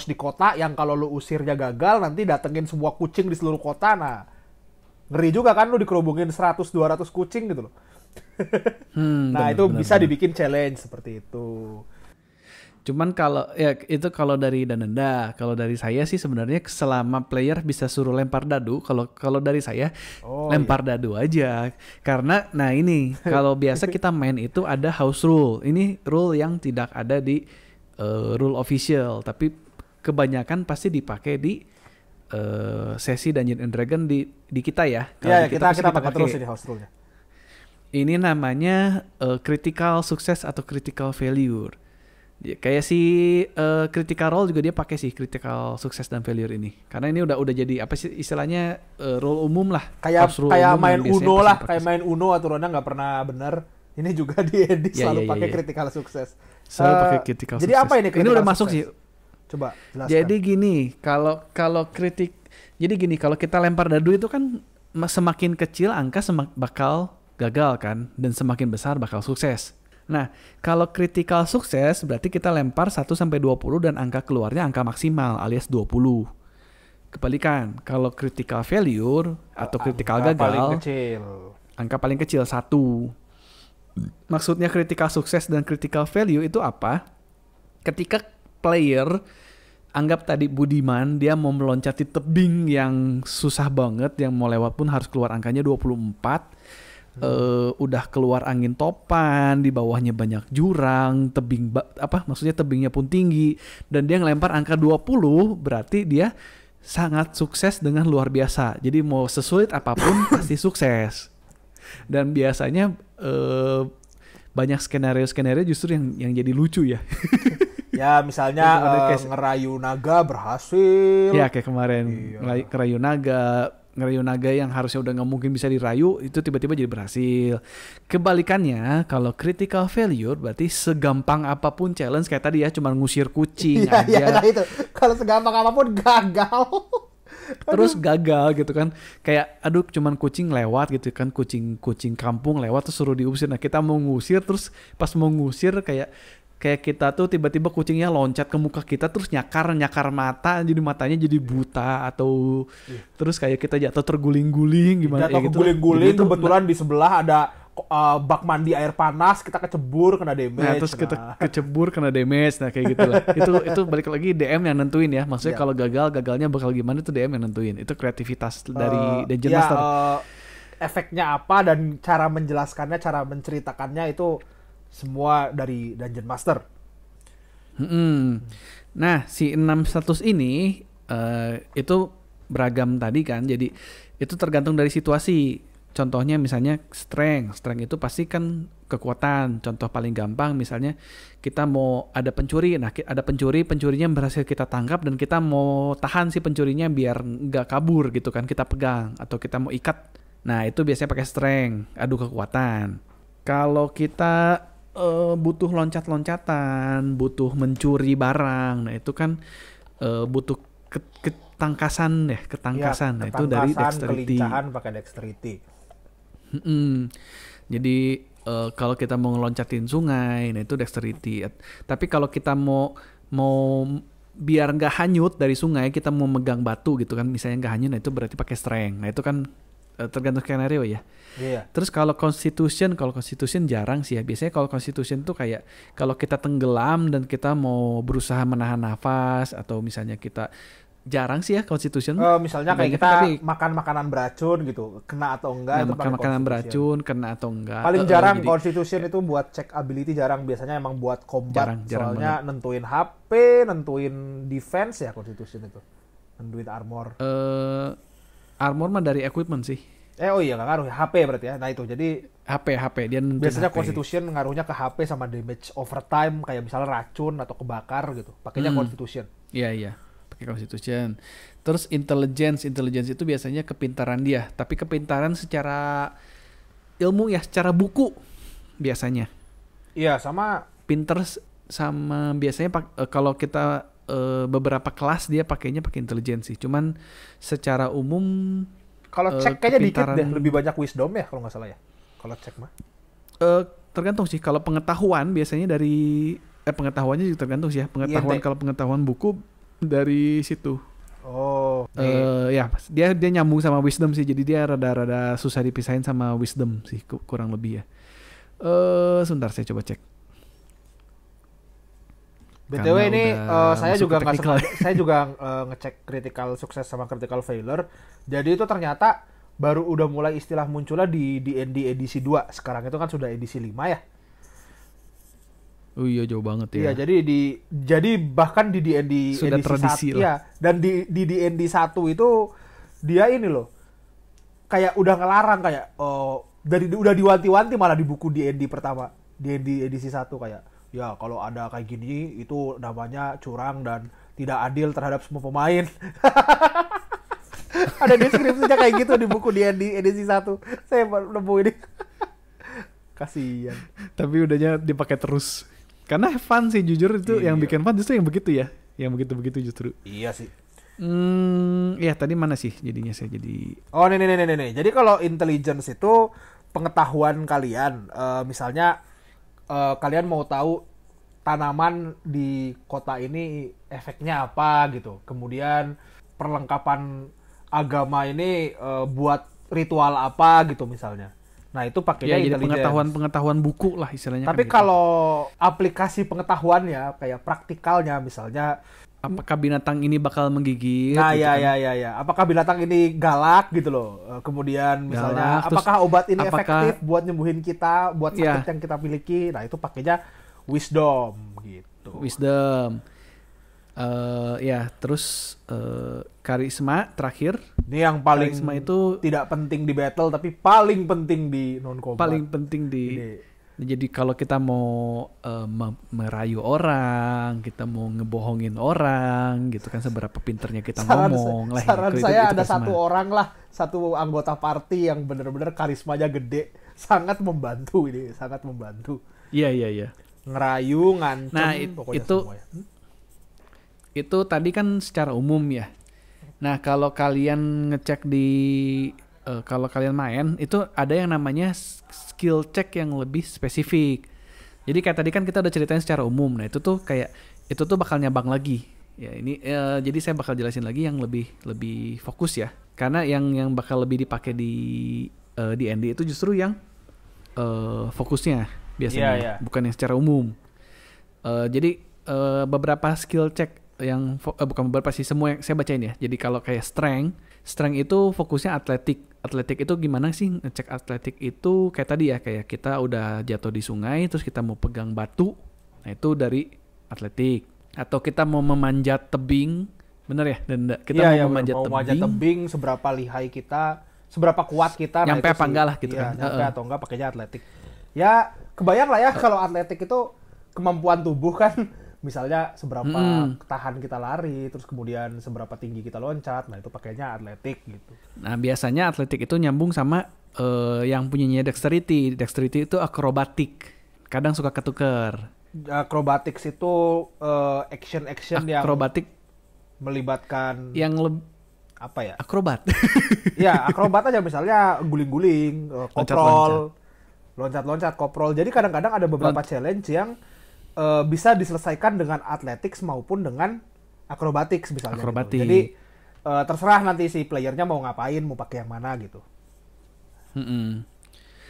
Speaker 2: di kota yang kalau lu usirnya gagal nanti datengin semua kucing di seluruh kota. Nah, ngeri juga kan lu dikerubungin 100-200 kucing gitu loh. Nah, itu bisa dibikin challenge seperti itu.
Speaker 1: Cuman kalau ya itu kalau dari Dananda, kalau dari saya sih sebenarnya selama player bisa suruh lempar dadu, kalau dari saya lempar dadu aja. Karena nah ini kalau biasa kita main itu ada house rule. Ini rule yang tidak ada di rule official, tapi kebanyakan pasti dipakai di sesi Dungeons and Dragon di kita ya.
Speaker 2: Iya, kita pakai terus ini house rule-nya.
Speaker 1: Ini namanya critical success atau critical failure. Kayak si critical role juga dia pakai sih critical success dan failure ini. Karena ini udah jadi apa sih istilahnya role umum lah.
Speaker 2: Kayak main Uno lah, kayak main Uno aturannya nggak pernah benar. Ini juga di edit selalu pakai critical success.
Speaker 1: Selalu pakai critical
Speaker 2: jadi
Speaker 1: success.
Speaker 2: Apa ini critical
Speaker 1: ini udah
Speaker 2: success?
Speaker 1: Masuk sih.
Speaker 2: Coba jelaskan.
Speaker 1: Jadi gini, kalau kita lempar dadu itu kan semakin kecil angka bakal gagal kan, dan semakin besar bakal sukses. Nah, kalau critical sukses berarti kita lempar 1 sampai 20 dan angka keluarnya angka maksimal alias 20. Kebalikan, kalau critical failure atau critical gagal, angka paling kecil 1. Maksudnya critical sukses dan critical value itu apa? Ketika player anggap tadi Budiman dia mau meloncati tebing yang susah banget, yang mau lewat pun harus keluar angkanya 24. Udah keluar angin topan, di bawahnya banyak jurang, maksudnya tebingnya pun tinggi, dan dia ngelempar angka 20, berarti dia sangat sukses dengan luar biasa. Jadi mau sesulit apapun pasti sukses. Dan biasanya banyak skenario justru yang jadi lucu ya.
Speaker 2: Ya misalnya ngerayu naga berhasil.
Speaker 1: Ya kayak kemarin ngerayu naga yang harusnya udah nggak mungkin bisa dirayu itu tiba-tiba jadi berhasil. Kebalikannya kalau critical failure berarti segampang apapun challenge kayak tadi ya cuma ngusir kucing aja.
Speaker 2: Iya, nah itu kalau segampang apapun gagal.
Speaker 1: Terus gagal gitu kan, kayak aduh cuman kucing lewat gitu kan, kucing kampung lewat terus suruh diusir. Nah kita mau ngusir, terus pas mau ngusir kayak kita tuh tiba-tiba kucingnya loncat ke muka kita terus nyakar mata, jadi matanya jadi buta atau terus kayak kita jatuh terguling-guling gimana
Speaker 2: ya gitu. Terguling-guling kebetulan di sebelah ada bak mandi air panas, kita kecebur kena damage.
Speaker 1: Nah, terus kita kecebur kena damage. Nah, kayak gitulah. itu balik lagi DM yang nentuin ya. Maksudnya kalau gagalnya bakal gimana itu DM yang nentuin. Itu kreativitas dari Dungeon Master.
Speaker 2: Efeknya apa dan cara menjelaskannya, cara menceritakannya itu semua dari Dungeon Master.
Speaker 1: Nah, si 6 status ini itu beragam tadi kan. Jadi itu tergantung dari situasi. Contohnya misalnya strength itu pasti kan kekuatan. Contoh paling gampang misalnya kita mau ada pencuri. Nah ada pencurinya berhasil kita tangkap dan kita mau tahan si pencurinya biar nggak kabur gitu kan. Kita pegang atau kita mau ikat. Nah itu biasanya pakai strength, adu kekuatan. Kalau kita butuh loncat-loncatan, butuh mencuri barang. Nah itu kan butuh ketangkasan. Nah itu dari dexterity.
Speaker 2: Kelincahan pakai dexterity.
Speaker 1: Jadi kalau kita mau ngeloncatin sungai, nah itu dexterity. Tapi kalau kita mau biar nggak hanyut dari sungai, kita mau megang batu gitu kan, misalnya nggak hanyut, nah itu berarti pakai strength. Nah itu kan tergantung skenario ya.
Speaker 2: Yeah.
Speaker 1: Terus kalau constitution jarang sih ya. Biasanya kalau constitution tuh kayak kalau kita tenggelam dan kita mau berusaha menahan nafas atau misalnya kita jarang sih ya constitution.
Speaker 2: Misalnya kayak kita makan makanan beracun gitu, kena atau enggak.
Speaker 1: Nah, makan makanan beracun, kena atau enggak.
Speaker 2: Paling jarang constitution itu buat check ability, jarang. Biasanya emang buat combat. Jarang soalnya banget. Nentuin HP, nentuin defense ya constitution itu. Nentuin armor.
Speaker 1: Armor mah dari equipment sih.
Speaker 2: Oh iya, nggak ngaruh. HP berarti ya. Nah itu jadi
Speaker 1: HP dia
Speaker 2: biasanya
Speaker 1: HP.
Speaker 2: constitution ngaruhnya ke HP sama damage overtime, kayak misalnya racun atau kebakar gitu. Pakainya constitution.
Speaker 1: Iya. Constitution. Terus intelligence itu biasanya kepintaran dia, tapi kepintaran secara ilmu ya, secara buku biasanya.
Speaker 2: Iya, sama
Speaker 1: pinter sama biasanya kalau kita beberapa kelas dia pakainya pakai intelligence sih. Cuman secara umum
Speaker 2: kalau cek kayaknya dikit deh, lebih banyak wisdom ya kalau nggak salah ya. Kalau cek mah
Speaker 1: tergantung sih. Kalau pengetahuan biasanya dari pengetahuannya juga tergantung sih ya. Pengetahuan kalau pengetahuan buku dari situ. Ya dia nyambung sama wisdom sih, jadi dia rada susah dipisahin sama wisdom sih kurang lebih ya. Sebentar saya coba cek.
Speaker 2: BTW ini saya juga nggak sengaja, saya juga ngecek critical success sama critical failure. Jadi itu ternyata baru udah mulai istilah munculnya di D&D edisi 2. Sekarang itu kan sudah edisi 5 ya.
Speaker 1: Oh iya jauh banget ya.
Speaker 2: Iya, jadi bahkan di D&D
Speaker 1: sudah
Speaker 2: edisi
Speaker 1: tradisi
Speaker 2: 1 ya, dan di D&D 1 itu dia ini loh. Kayak udah ngelarang kayak udah diwanti-wanti malah di buku D&D pertama. D&D edisi 1 kayak ya kalau ada kayak gini itu namanya curang dan tidak adil terhadap semua pemain. Ada deskripsinya kayak gitu di buku D&D edisi 1. Saya nemu ini. Kasian.
Speaker 1: Tapi udahnya dipakai terus. Karena fun sih jujur itu yang bikin fun justru yang begitu ya. Yang begitu-begitu justru.
Speaker 2: Iya sih.
Speaker 1: Ya tadi mana sih jadinya saya jadi.
Speaker 2: Oh nih. Jadi kalau intelligence itu pengetahuan kalian. Misalnya kalian mau tahu tanaman di kota ini efeknya apa gitu. Kemudian perlengkapan agama ini buat ritual apa gitu misalnya. Nah itu pakainya
Speaker 1: jadi pengetahuan buku lah istilahnya.
Speaker 2: Tapi
Speaker 1: kan
Speaker 2: kalau aplikasi pengetahuannya kayak praktikalnya misalnya,
Speaker 1: apakah binatang ini bakal menggigit?
Speaker 2: Nah
Speaker 1: gitu
Speaker 2: ya. Apakah binatang ini galak gitu loh. Kemudian misalnya apakah obat ini efektif buat nyembuhin kita, buat sakit yang kita miliki. Nah itu pakainya wisdom gitu.
Speaker 1: Wisdom. Terus karisma terakhir.
Speaker 2: Ini yang paling
Speaker 1: karisma itu
Speaker 2: tidak penting di battle tapi paling penting di non combat.
Speaker 1: Paling penting di Jadi kalau kita mau merayu orang, kita mau ngebohongin orang, gitu kan seberapa pinternya kita ngomong lah.
Speaker 2: Saran
Speaker 1: itu
Speaker 2: saya ada
Speaker 1: karisma.
Speaker 2: satu orang lah, satu anggota party yang bener-bener karismanya gede, sangat membantu ini, sangat membantu.
Speaker 1: Iya.
Speaker 2: Ngerayu, ngancem,
Speaker 1: Nah,
Speaker 2: pokoknya
Speaker 1: itu
Speaker 2: semua ya.
Speaker 1: itu tadi kan secara umum ya. Nah, kalau kalian ngecek kalau kalian main itu ada yang namanya skill check yang lebih spesifik. Jadi kayak tadi kan kita udah ceritain secara umum. Nah, itu tuh bakal nyabang lagi. Ya, ini jadi saya bakal jelasin lagi yang lebih fokus ya. Karena yang bakal lebih dipakai di D&D itu justru yang fokusnya biasanya,
Speaker 2: Iya.
Speaker 1: bukan yang secara umum. Jadi beberapa skill check yang bukan beberapa sih, semua yang saya bacain ya. Jadi kalau kayak strength itu fokusnya atletik. Atletik itu gimana sih ngecek atletik itu kayak tadi ya, kayak kita udah jatuh di sungai terus kita mau pegang batu. Nah, itu dari atletik. Atau kita mau memanjat tebing, bener ya? Dan kita mau memanjat
Speaker 2: tebing, seberapa lihai kita, seberapa kuat kita.
Speaker 1: Nyampe
Speaker 2: nah,
Speaker 1: apa enggak lah gitu kan.
Speaker 2: Nyampe atau enggak pakainya atletik. Ya, kebayang lah ya kalau atletik itu kemampuan tubuh kan. Misalnya seberapa tahan kita lari, terus kemudian seberapa tinggi kita loncat, nah itu pakainya atletik gitu.
Speaker 1: Nah, biasanya atletik itu nyambung sama yang punyanya dexterity. Dexterity itu akrobatik. Kadang suka ketuker.
Speaker 2: Acrobatics itu action yang
Speaker 1: akrobatik
Speaker 2: melibatkan
Speaker 1: yang
Speaker 2: apa ya?
Speaker 1: Akrobat.
Speaker 2: Ya, akrobat aja misalnya guling-guling, koprol, loncat-loncat, koprol. Jadi kadang-kadang ada beberapa challenge yang bisa diselesaikan dengan athletics maupun dengan acrobatics misalnya.
Speaker 1: Akrobatik.
Speaker 2: Gitu. Jadi terserah nanti si playernya mau ngapain, mau pakai yang mana gitu.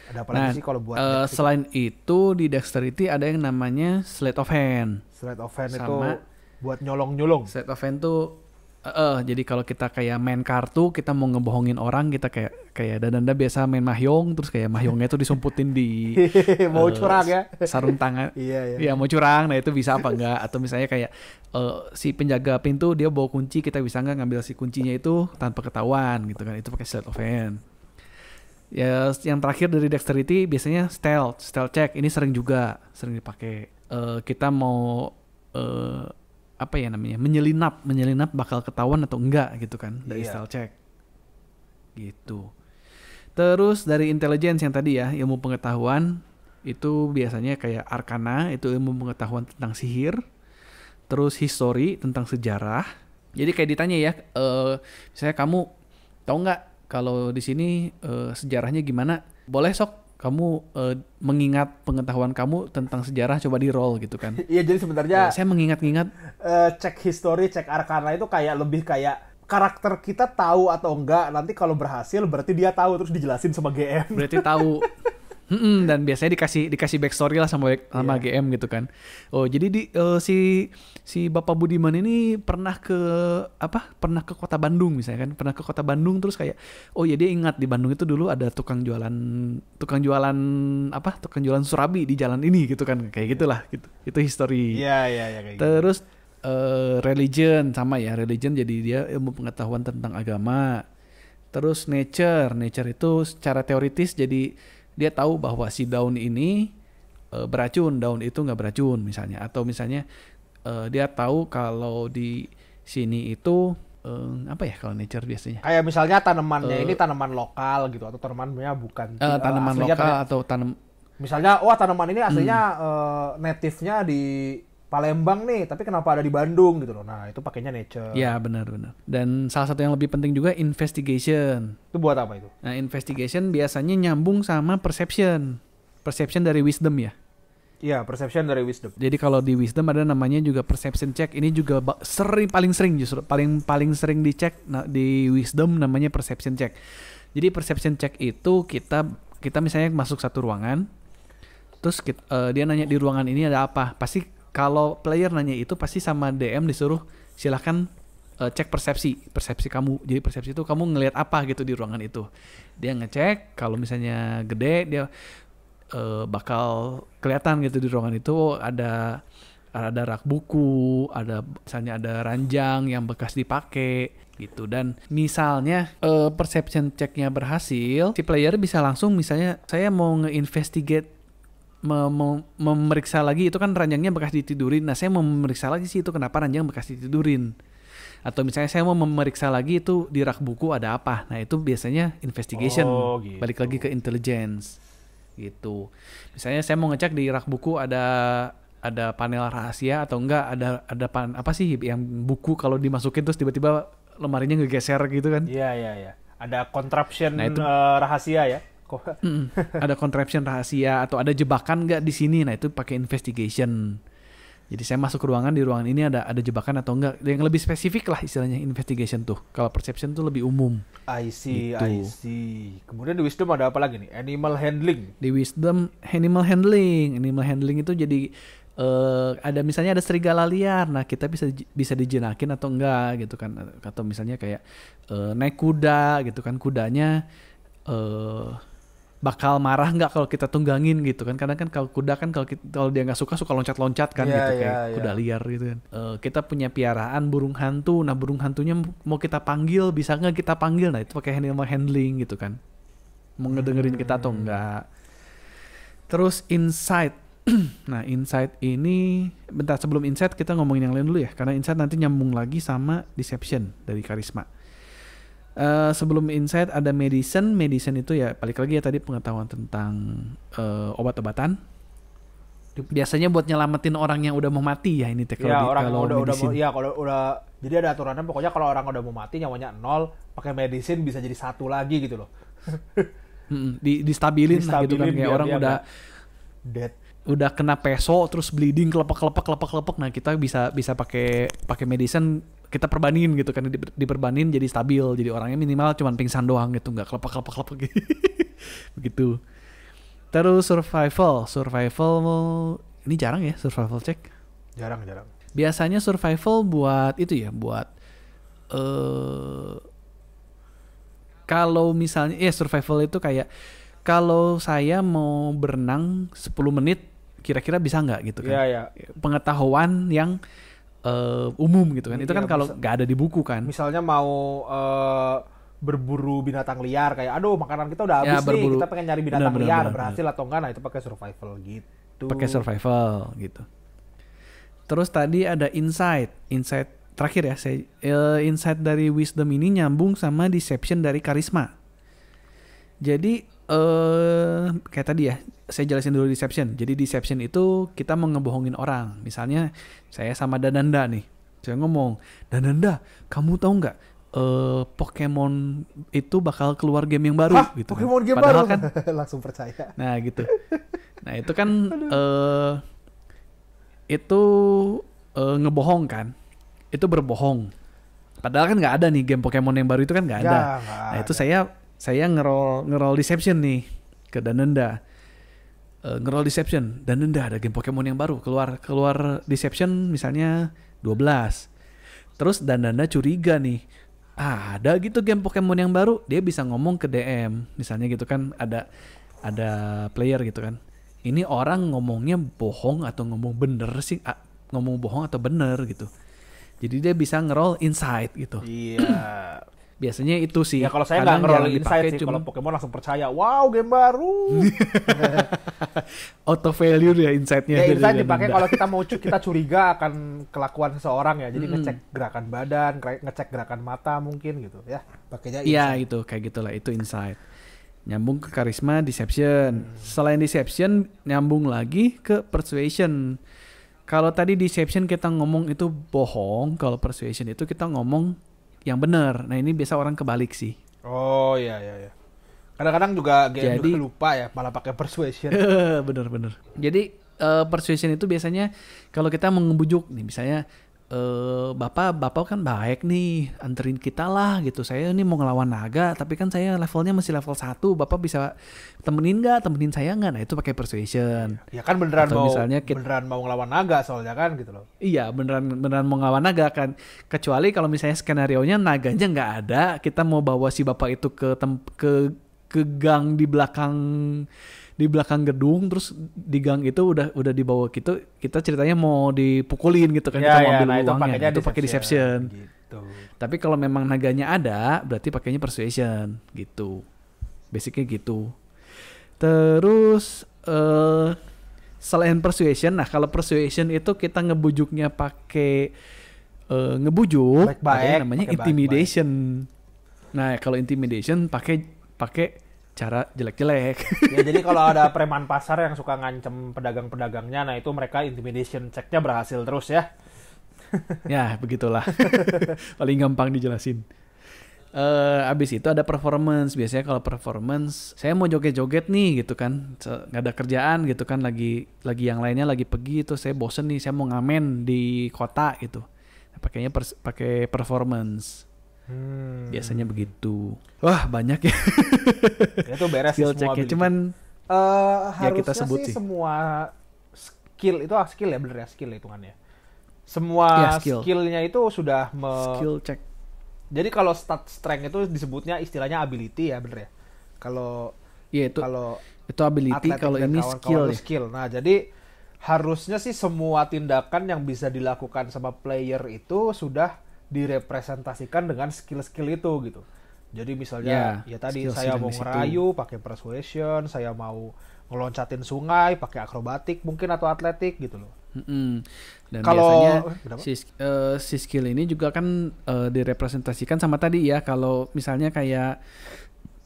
Speaker 2: Ada apa lagi sih kalau buat
Speaker 1: selain itu di dexterity ada yang namanya sleight of hand.
Speaker 2: Sleight of hand itu buat nyolong-nyolong.
Speaker 1: Sleight of hand tuh jadi kalau kita kayak main kartu, kita mau ngebohongin orang, kita kayak Dadanda biasa main mahjong, terus kayak mahjongnya tuh disumputin di
Speaker 2: mau curang ya,
Speaker 1: sarung tangan.
Speaker 2: Iya.
Speaker 1: Ya mau curang, nah itu bisa apa enggak? Atau misalnya kayak si penjaga pintu dia bawa kunci, kita bisa enggak ngambil si kuncinya itu tanpa ketahuan gitu kan? Itu pakai sleight of hand. Ya, yang terakhir dari dexterity biasanya stealth check. Ini sering dipakai. Kita mau apa ya namanya, menyelinap bakal ketahuan atau enggak gitu kan dari stealth check gitu. Terus dari intelligence yang tadi ya, ilmu pengetahuan itu biasanya kayak arcana, itu ilmu pengetahuan tentang sihir. Terus history tentang sejarah. Jadi kayak ditanya ya, misalnya kamu tahu nggak kalau di sini sejarahnya gimana, boleh sok kamu mengingat pengetahuan kamu tentang sejarah, coba di roll gitu kan.
Speaker 2: Iya, jadi sebenarnya
Speaker 1: saya mengingat-ingat
Speaker 2: cek history, cek arcana itu kayak lebih kayak karakter kita tahu atau enggak. Nanti kalau berhasil berarti dia tahu, terus dijelasin sama GM.
Speaker 1: Berarti tahu. Dan biasanya dikasih backstory lah sama GM gitu kan. Oh, jadi si Bapak Budiman ini pernah ke Kota Bandung misalnya kan, pernah ke Kota Bandung, terus kayak oh ya dia ingat di Bandung itu dulu ada tukang jualan surabi di jalan ini gitu kan, kayak gitulah gitu. Itu history.
Speaker 2: Iya kayak gitu.
Speaker 1: Terus religion sama ya, religion jadi dia ilmu pengetahuan tentang agama. Terus nature itu secara teoritis, jadi dia tahu bahwa si daun ini beracun, daun itu nggak beracun misalnya. Atau misalnya dia tahu kalau di sini itu apa ya kalau nature biasanya.
Speaker 2: Kayak misalnya tanamannya ini tanaman lokal gitu, atau tanamannya bukan
Speaker 1: tanaman lokal atau
Speaker 2: misalnya tanaman ini aslinya native-nya di Palembang nih, tapi kenapa ada di Bandung gitu loh. Nah, itu pakainya nature.
Speaker 1: Ya, benar. Dan salah satu yang lebih penting juga investigation.
Speaker 2: Itu buat apa itu?
Speaker 1: Nah, investigation biasanya nyambung sama perception. Perception dari wisdom ya.
Speaker 2: Iya, perception dari wisdom.
Speaker 1: Jadi kalau di wisdom ada namanya juga perception check. Ini juga paling sering dicek di wisdom, namanya perception check. Jadi perception check itu kita misalnya masuk satu ruangan, terus dia nanya di ruangan ini ada apa. Pasti kalau player nanya itu pasti sama DM disuruh silahkan cek persepsi kamu. Jadi persepsi itu kamu ngelihat apa gitu di ruangan itu. Dia ngecek, kalau misalnya gede dia bakal kelihatan gitu di ruangan itu ada rak buku, misalnya ada ranjang yang bekas dipakai gitu. Dan misalnya perception checknya berhasil, si player bisa langsung misalnya saya mau nge-investigate memeriksa lagi itu kan ranjangnya bekas ditidurin. Nah, saya mau memeriksa lagi sih itu kenapa ranjang bekas ditidurin. Atau misalnya saya mau memeriksa lagi itu di rak buku ada apa. Nah, itu biasanya investigation.
Speaker 2: Gitu.
Speaker 1: Balik lagi ke intelligence. Gitu. Misalnya saya mau ngecek di rak buku ada panel rahasia atau enggak, ada apa sih yang buku kalau dimasukin terus tiba-tiba lemarinya ngegeser gitu kan.
Speaker 2: Iya. Ada contraption
Speaker 1: Nah, itu
Speaker 2: rahasia ya.
Speaker 1: ada contraption rahasia atau ada jebakan nggak di sini. Nah, itu pakai investigation. Jadi saya masuk ke ruangan, di ruangan ini ada jebakan atau enggak. Yang lebih spesifik lah istilahnya investigation tuh. Kalau perception tuh lebih umum.
Speaker 2: I see.
Speaker 1: Gitu.
Speaker 2: Kemudian di wisdom ada apa lagi nih? Animal handling.
Speaker 1: Di wisdom animal handling. Animal handling itu jadi ada misalnya ada serigala liar. Nah, kita bisa dijenakin atau enggak gitu kan. Atau misalnya kayak naik kuda gitu kan. Kudanya bakal marah nggak kalau kita tunggangin gitu kan. Kadang kan kalau kuda kan kalau dia nggak suka loncat-loncat kan gitu kayak kuda liar gitu kan. Kita punya piaraan burung hantu. Nah, burung hantunya mau kita panggil, bisa nggak kita panggil? Nah, itu pakai animal handling gitu kan. Mau ngedengerin kita atau enggak. Terus insight. Nah, insight ini bentar, sebelum insight kita ngomongin yang lain dulu ya, karena insight nanti nyambung lagi sama deception dari karisma. Sebelum insight ada medicine itu ya balik lagi ya tadi pengetahuan tentang obat-obatan. Biasanya buat nyelamatin orang yang udah mau mati ya ini teh
Speaker 2: kalau
Speaker 1: kalau
Speaker 2: udah jadi ada aturannya pokoknya kalau orang udah mau mati nyawanya 0 pakai medicine bisa jadi 1 lagi gitu loh.
Speaker 1: Distabilin lah gitu kan, kayak orang udah
Speaker 2: dead,
Speaker 1: udah kena peso terus bleeding kelepek. Nah, kita bisa pakai medicine, kita perbanin gitu kan, diperbanin jadi stabil, jadi orangnya minimal cuman pingsan doang gitu, nggak kelepek gitu. Begitu. Terus survival ini jarang ya survival check.
Speaker 2: Jarang.
Speaker 1: Biasanya survival buat itu ya, buat kalau misalnya survival itu kayak kalau saya mau berenang 10 menit kira-kira bisa nggak gitu kan.
Speaker 2: Iya.
Speaker 1: Pengetahuan yang umum gitu kan. Itu kan kalau nggak ada di buku kan.
Speaker 2: Misalnya mau berburu binatang liar kayak aduh makanan kita udah habis nih, kita pengen nyari binatang liar, berhasil atau enggak, nah itu pakai survival gitu.
Speaker 1: Pakai survival gitu. Terus tadi ada insight terakhir ya, insight dari wisdom ini nyambung sama deception dari karisma. Jadi kayak tadi ya, saya jelasin dulu deception. Jadi deception itu kita mau ngebohongin orang. Misalnya saya sama Dananda nih, saya ngomong, Dananda, kamu tahu nggak Pokemon itu bakal keluar game yang baru.
Speaker 2: Hah?
Speaker 1: Gitu
Speaker 2: Pokemon
Speaker 1: kan.
Speaker 2: game
Speaker 1: Padahal
Speaker 2: baru
Speaker 1: kan
Speaker 2: langsung percaya.
Speaker 1: Nah gitu. Nah itu kan itu ngebohong kan. Itu berbohong. Padahal kan nggak ada nih game Pokemon yang baru itu kan nggak ada. Nah itu saya ngerol deception nih ke Dananda. Ngerol deception, Dananda ada game Pokemon yang baru keluar deception misalnya 12. Terus Dananda curiga nih. Ada gitu game Pokemon yang baru, dia bisa ngomong ke DM misalnya gitu kan, ada player gitu kan. Ini orang ngomongnya bohong atau ngomong bener sih, ngomong bohong atau bener gitu. Jadi dia bisa ngerol insight gitu.
Speaker 2: Iya.
Speaker 1: Biasanya itu sih.
Speaker 2: Ya kalau saya nggak ngerol insight sih, kalau Pokemon langsung percaya. Wow, game baru.
Speaker 1: Auto failure ya insight-nya.
Speaker 2: Ya insight dipakai kalau kita curiga akan kelakuan seseorang ya. Jadi ngecek gerakan badan, ngecek gerakan mata mungkin gitu ya. Pakainya insight.
Speaker 1: Iya itu kayak gitulah, itu insight. Nyambung ke karisma, deception. Selain deception, nyambung lagi ke persuasion. Kalau tadi deception kita ngomong itu bohong, kalau persuasion itu kita ngomong yang benar. Nah ini biasa orang kebalik sih.
Speaker 2: Oh iya. Kadang-kadang juga lupa ya, malah pakai persuasion.
Speaker 1: Bener. Jadi persuasion itu biasanya kalau kita mau ngebujuk nih, misalnya bapak kan baik nih, anterin kita lah gitu. Saya ini mau ngelawan naga, tapi kan saya levelnya masih level 1. Bapak bisa temenin saya nggak? Nah itu pakai persuasion.
Speaker 2: Ya kan beneran mau ngelawan naga soalnya kan gitu loh. Iya
Speaker 1: beneran mau ngelawan naga kan. Kecuali kalau misalnya skenario-nya naganya nggak ada, kita mau bawa si bapak itu ke gang di belakang gedung, terus di gang itu udah dibawa gitu, kita ceritanya mau dipukulin gitu kan, kita mau ambil uangnya, itu pakai deception gitu. Tapi kalau memang naganya ada, berarti pakainya persuasion gitu, basicnya gitu. Terus selain persuasion, nah kalau persuasion itu kita ngebujuknya pakai ngebujuk,
Speaker 2: Baik-baik,
Speaker 1: ada yang namanya
Speaker 2: pakai
Speaker 1: intimidation. Nah kalau intimidation pakai cara jelek-jelek.
Speaker 2: Ya jadi kalau ada preman pasar yang suka ngancem pedagang-pedagangnya, nah itu mereka intimidation check-nya berhasil terus ya.
Speaker 1: Ya begitulah. Paling gampang dijelasin. Abis itu ada performance. Biasanya kalau performance, saya mau joget-joget nih gitu kan, nggak ada kerjaan gitu kan, lagi yang lainnya lagi pergi, itu saya bosen nih, saya mau ngamen di kota gitu. Nah, pakainya pakai performance. Biasanya begitu. Wah banyak ya.
Speaker 2: Itu beres
Speaker 1: Skill
Speaker 2: semua
Speaker 1: checknya.
Speaker 2: ability.
Speaker 1: Cuman
Speaker 2: Harusnya
Speaker 1: kita sebut
Speaker 2: sih
Speaker 1: sih.
Speaker 2: semua skill itu skill ya, bener ya, skill hitungannya. Semua
Speaker 1: Ya, skill.
Speaker 2: skillnya itu sudah
Speaker 1: skill check.
Speaker 2: Jadi kalau stat strength itu disebutnya istilahnya ability ya, bener ya. Kalau
Speaker 1: Iya itu
Speaker 2: kalau
Speaker 1: ability,
Speaker 2: atletik
Speaker 1: kalau
Speaker 2: dan
Speaker 1: ini
Speaker 2: kawan-kawan
Speaker 1: skill
Speaker 2: itu
Speaker 1: ya.
Speaker 2: skill. Nah, jadi harusnya sih semua tindakan yang bisa dilakukan sama player itu sudah direpresentasikan dengan skill-skill itu gitu. Jadi misalnya ya tadi saya
Speaker 1: skill-skill
Speaker 2: mau
Speaker 1: yang di situ.
Speaker 2: ngerayu pakai persuasion, saya mau ngeloncatin sungai pakai akrobatik mungkin atau atletik gitu loh.
Speaker 1: Dan
Speaker 2: Kalau
Speaker 1: biasanya si skill ini juga kan direpresentasikan sama tadi ya. Kalau misalnya kayak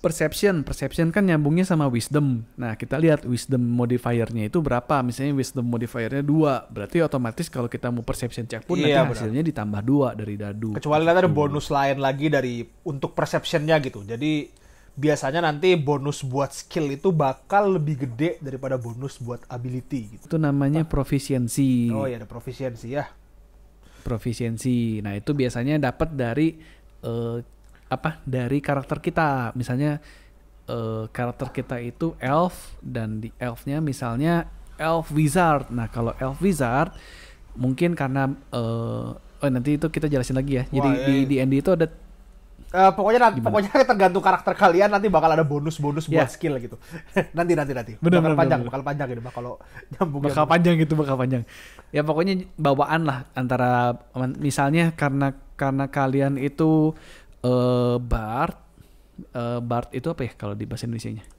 Speaker 1: perception kan nyambungnya sama wisdom. Nah kita lihat wisdom modifiernya itu berapa. Misalnya wisdom modifiernya 2, berarti otomatis kalau kita mau perception check pun
Speaker 2: Iya,
Speaker 1: nanti hasilnya ditambah 2 dari dadu.
Speaker 2: kecuali nanti ada bonus lain lagi dari untuk perceptionnya gitu. Jadi biasanya nanti bonus buat skill itu bakal lebih gede daripada bonus buat ability gitu.
Speaker 1: Itu namanya proficiency.
Speaker 2: Oh ya, ada proficiency ya.
Speaker 1: Proficiency. Nah itu biasanya dapat dari dari karakter kita. Misalnya karakter kita itu elf, dan di elfnya misalnya elf wizard. Nah kalau elf wizard mungkin karena nanti itu kita jelasin lagi ya. Jadi
Speaker 2: Wah,
Speaker 1: di D&D itu ada
Speaker 2: pokoknya tergantung karakter kalian, nanti bakal ada bonus-bonus buat
Speaker 1: Ya.
Speaker 2: skill gitu. nanti.
Speaker 1: Bener.
Speaker 2: Bakal panjang ini kalau nyambung.
Speaker 1: bakal panjang. Ya pokoknya bawaan lah, antara misalnya karena kalian itu bard. Bard itu apa ya kalau di bahasa Indonesianya?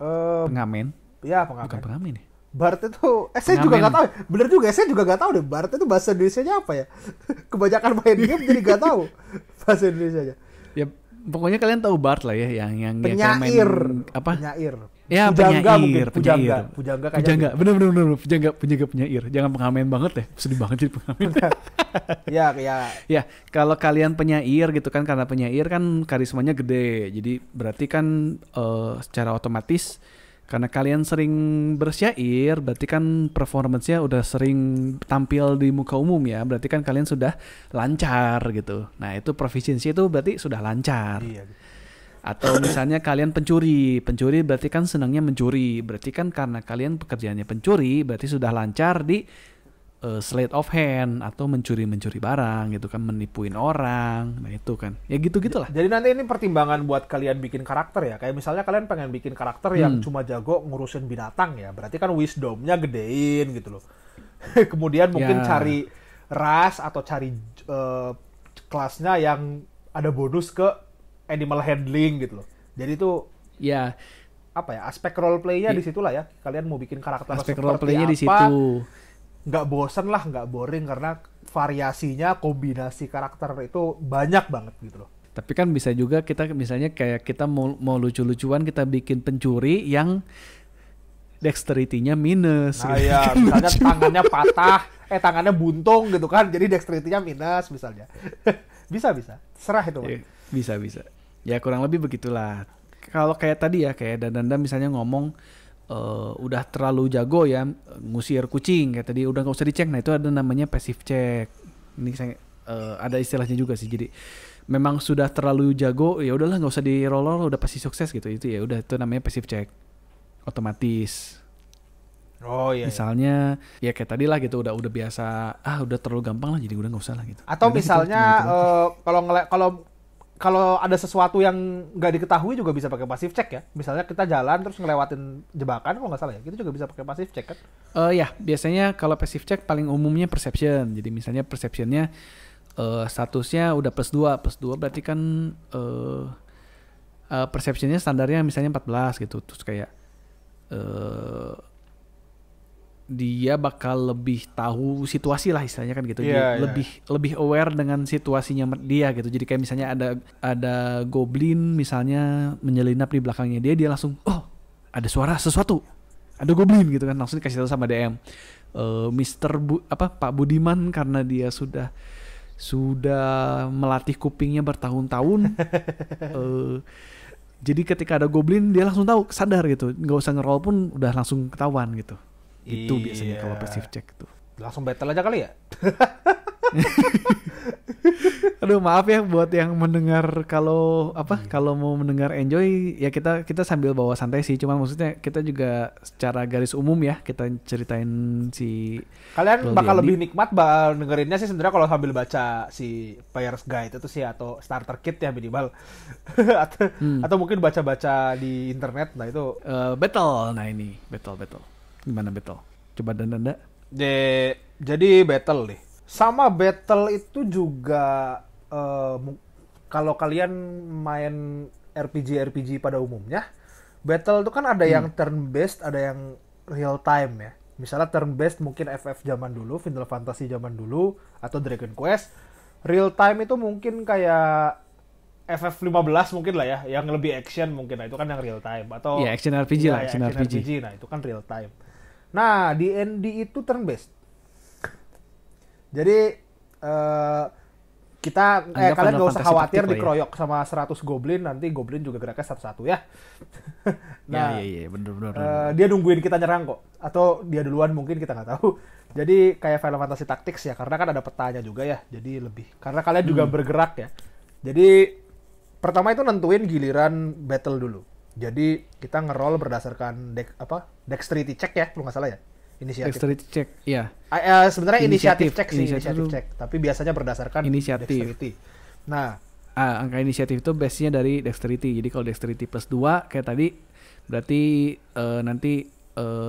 Speaker 1: Pengamen.
Speaker 2: Ya,
Speaker 1: Bukan
Speaker 2: pengamen.
Speaker 1: pengamen ya?
Speaker 2: Bard itu saya juga nggak tahu. Bener juga, saya juga nggak tahu deh Bard itu bahasa Indonesianya apa ya. Kebanyakan main game jadi nggak tahu bahasa Indonesianya.
Speaker 1: Ya pokoknya kalian tahu bard lah ya, yang
Speaker 2: Penyair.
Speaker 1: main apa?
Speaker 2: Penyair.
Speaker 1: Ya
Speaker 2: Pujangga
Speaker 1: penyair,
Speaker 2: mungkin. Pujangga kayaknya.
Speaker 1: Pujangga, bener penyair. Jangan pengamen banget deh, sedih banget jadi pengamen.
Speaker 2: Ya.
Speaker 1: Ya, kalau kalian penyair gitu kan, karena penyair kan karismanya gede. Jadi berarti kan secara otomatis karena kalian sering bersyair, berarti kan performance-nya udah sering tampil di muka umum ya. Berarti kan kalian sudah lancar gitu. Nah, itu proficiency itu berarti sudah lancar.
Speaker 2: Iya.
Speaker 1: Atau misalnya kalian pencuri berarti kan senangnya mencuri. Berarti kan karena kalian pekerjaannya pencuri, berarti sudah lancar di sleight of hand atau mencuri barang gitu kan, menipuin orang. Nah itu kan ya gitu-gitulah.
Speaker 2: Jadi nanti ini pertimbangan buat kalian bikin karakter ya. Kayak misalnya kalian pengen bikin karakter yang cuma jago ngurusin binatang ya. Berarti kan wisdomnya gedein gitu loh. Kemudian mungkin cari ras atau cari kelasnya yang ada bonus ke animal handling gitu loh. Jadi itu
Speaker 1: Ya,
Speaker 2: apa ya, aspek role play-nya di situlah ya. Kalian mau bikin karakter
Speaker 1: aspek
Speaker 2: seperti
Speaker 1: role play-nya
Speaker 2: apa,
Speaker 1: di situ.
Speaker 2: nggak bosen lah, nggak boring karena variasinya, kombinasi karakter itu banyak banget gitu loh.
Speaker 1: Tapi kan bisa juga kita misalnya kayak kita mau lucu-lucuan, kita bikin pencuri yang dexterity-nya minus.
Speaker 2: Nah
Speaker 1: gitu.
Speaker 2: ya, misalnya tangannya patah, tangannya buntung gitu kan, jadi dexterity-nya minus misalnya. bisa, serah itu.
Speaker 1: Ya, bisa. Ya kurang lebih begitulah. Kalau kayak tadi ya, kayak Danda misalnya ngomong udah terlalu jago ya ngusir kucing kayak tadi, udah nggak usah dicek. Nah itu ada namanya passive check. Ini saya ada istilahnya juga sih. Jadi memang sudah terlalu jago, ya udahlah nggak usah di roll, udah pasti sukses gitu. Itu ya udah, itu namanya passive check otomatis.
Speaker 2: Oh iya.
Speaker 1: Misalnya ya kayak tadi lah gitu, udah biasa, udah terlalu gampang lah, jadi udah nggak usah lah gitu.
Speaker 2: Atau
Speaker 1: Udah
Speaker 2: misalnya
Speaker 1: gitu.
Speaker 2: kalau ada sesuatu yang nggak diketahui juga bisa pakai passive check ya. Misalnya kita jalan terus ngelewatin jebakan kalau nggak salah ya, itu juga bisa pakai passive check kan?
Speaker 1: Ya biasanya kalau passive check paling umumnya perception. Jadi misalnya perceptionnya statusnya udah +2 berarti kan perceptionnya standarnya misalnya 14 gitu. Terus kayak dia bakal lebih tahu situasi lah istilahnya kan gitu.
Speaker 2: Iya, iya.
Speaker 1: Lebih aware dengan situasinya dia gitu. Jadi kayak misalnya ada goblin misalnya menyelinap di belakangnya dia langsung ada suara sesuatu. Ada goblin gitu kan, langsung dikasih tahu sama DM. Pak Budiman karena dia sudah melatih kupingnya bertahun-tahun. Jadi ketika ada goblin dia langsung tahu, sadar gitu. Nggak usah nge-roll pun udah langsung ketahuan gitu. Itu biasanya kalau passive check tuh.
Speaker 2: Langsung battle aja kali ya.
Speaker 1: Aduh maaf ya buat yang mendengar kalau mau mendengar enjoy ya kita sambil bawa santai sih, cuman maksudnya kita juga secara garis umum ya kita ceritain si
Speaker 2: kalian bakal lebih nikmat dengerinnya sih sebenarnya kalau sambil baca si Player's Guide itu sih atau Starter Kit ya minimal atau mungkin baca-baca di internet. Nah itu
Speaker 1: battle. Nah ini battle gimana battle, coba danda.
Speaker 2: Jadi battle nih sama battle itu juga kalau kalian main RPG pada umumnya, battle itu kan ada yang turn based, ada yang real time ya. Misalnya turn based mungkin FF zaman dulu, Final Fantasy zaman dulu, atau Dragon Quest. Real time itu mungkin kayak FF 15 mungkin lah ya, yang lebih action mungkin. Nah itu kan yang real time. Atau
Speaker 1: ya action RPG lah, action RPG.
Speaker 2: Nah itu kan real time. Nah di ND itu turn based. Jadi kalian gak usah khawatir dikeroyok sama 100 goblin, nanti goblin juga geraknya satu-satu ya. Nah,
Speaker 1: iya, bener.
Speaker 2: Dia nungguin kita nyerang kok, atau dia duluan mungkin kita nggak tahu. Jadi kayak Final Fantasy Tactics ya, karena kan ada petanya juga ya, jadi lebih. Karena kalian juga bergerak ya. Jadi pertama itu nentuin giliran battle dulu. Jadi kita nge-roll berdasarkan dexterity check ya, kalau nggak salah ya. Inisiatif.
Speaker 1: Dexterity check, iya.
Speaker 2: Sebenarnya inisiatif check sih, inisiatif check. Tapi biasanya berdasarkan
Speaker 1: inisiatif.
Speaker 2: Dexterity. Nah,
Speaker 1: angka inisiatif itu base-nya dari dexterity. Jadi kalau dexterity plus 2 kayak tadi, berarti nanti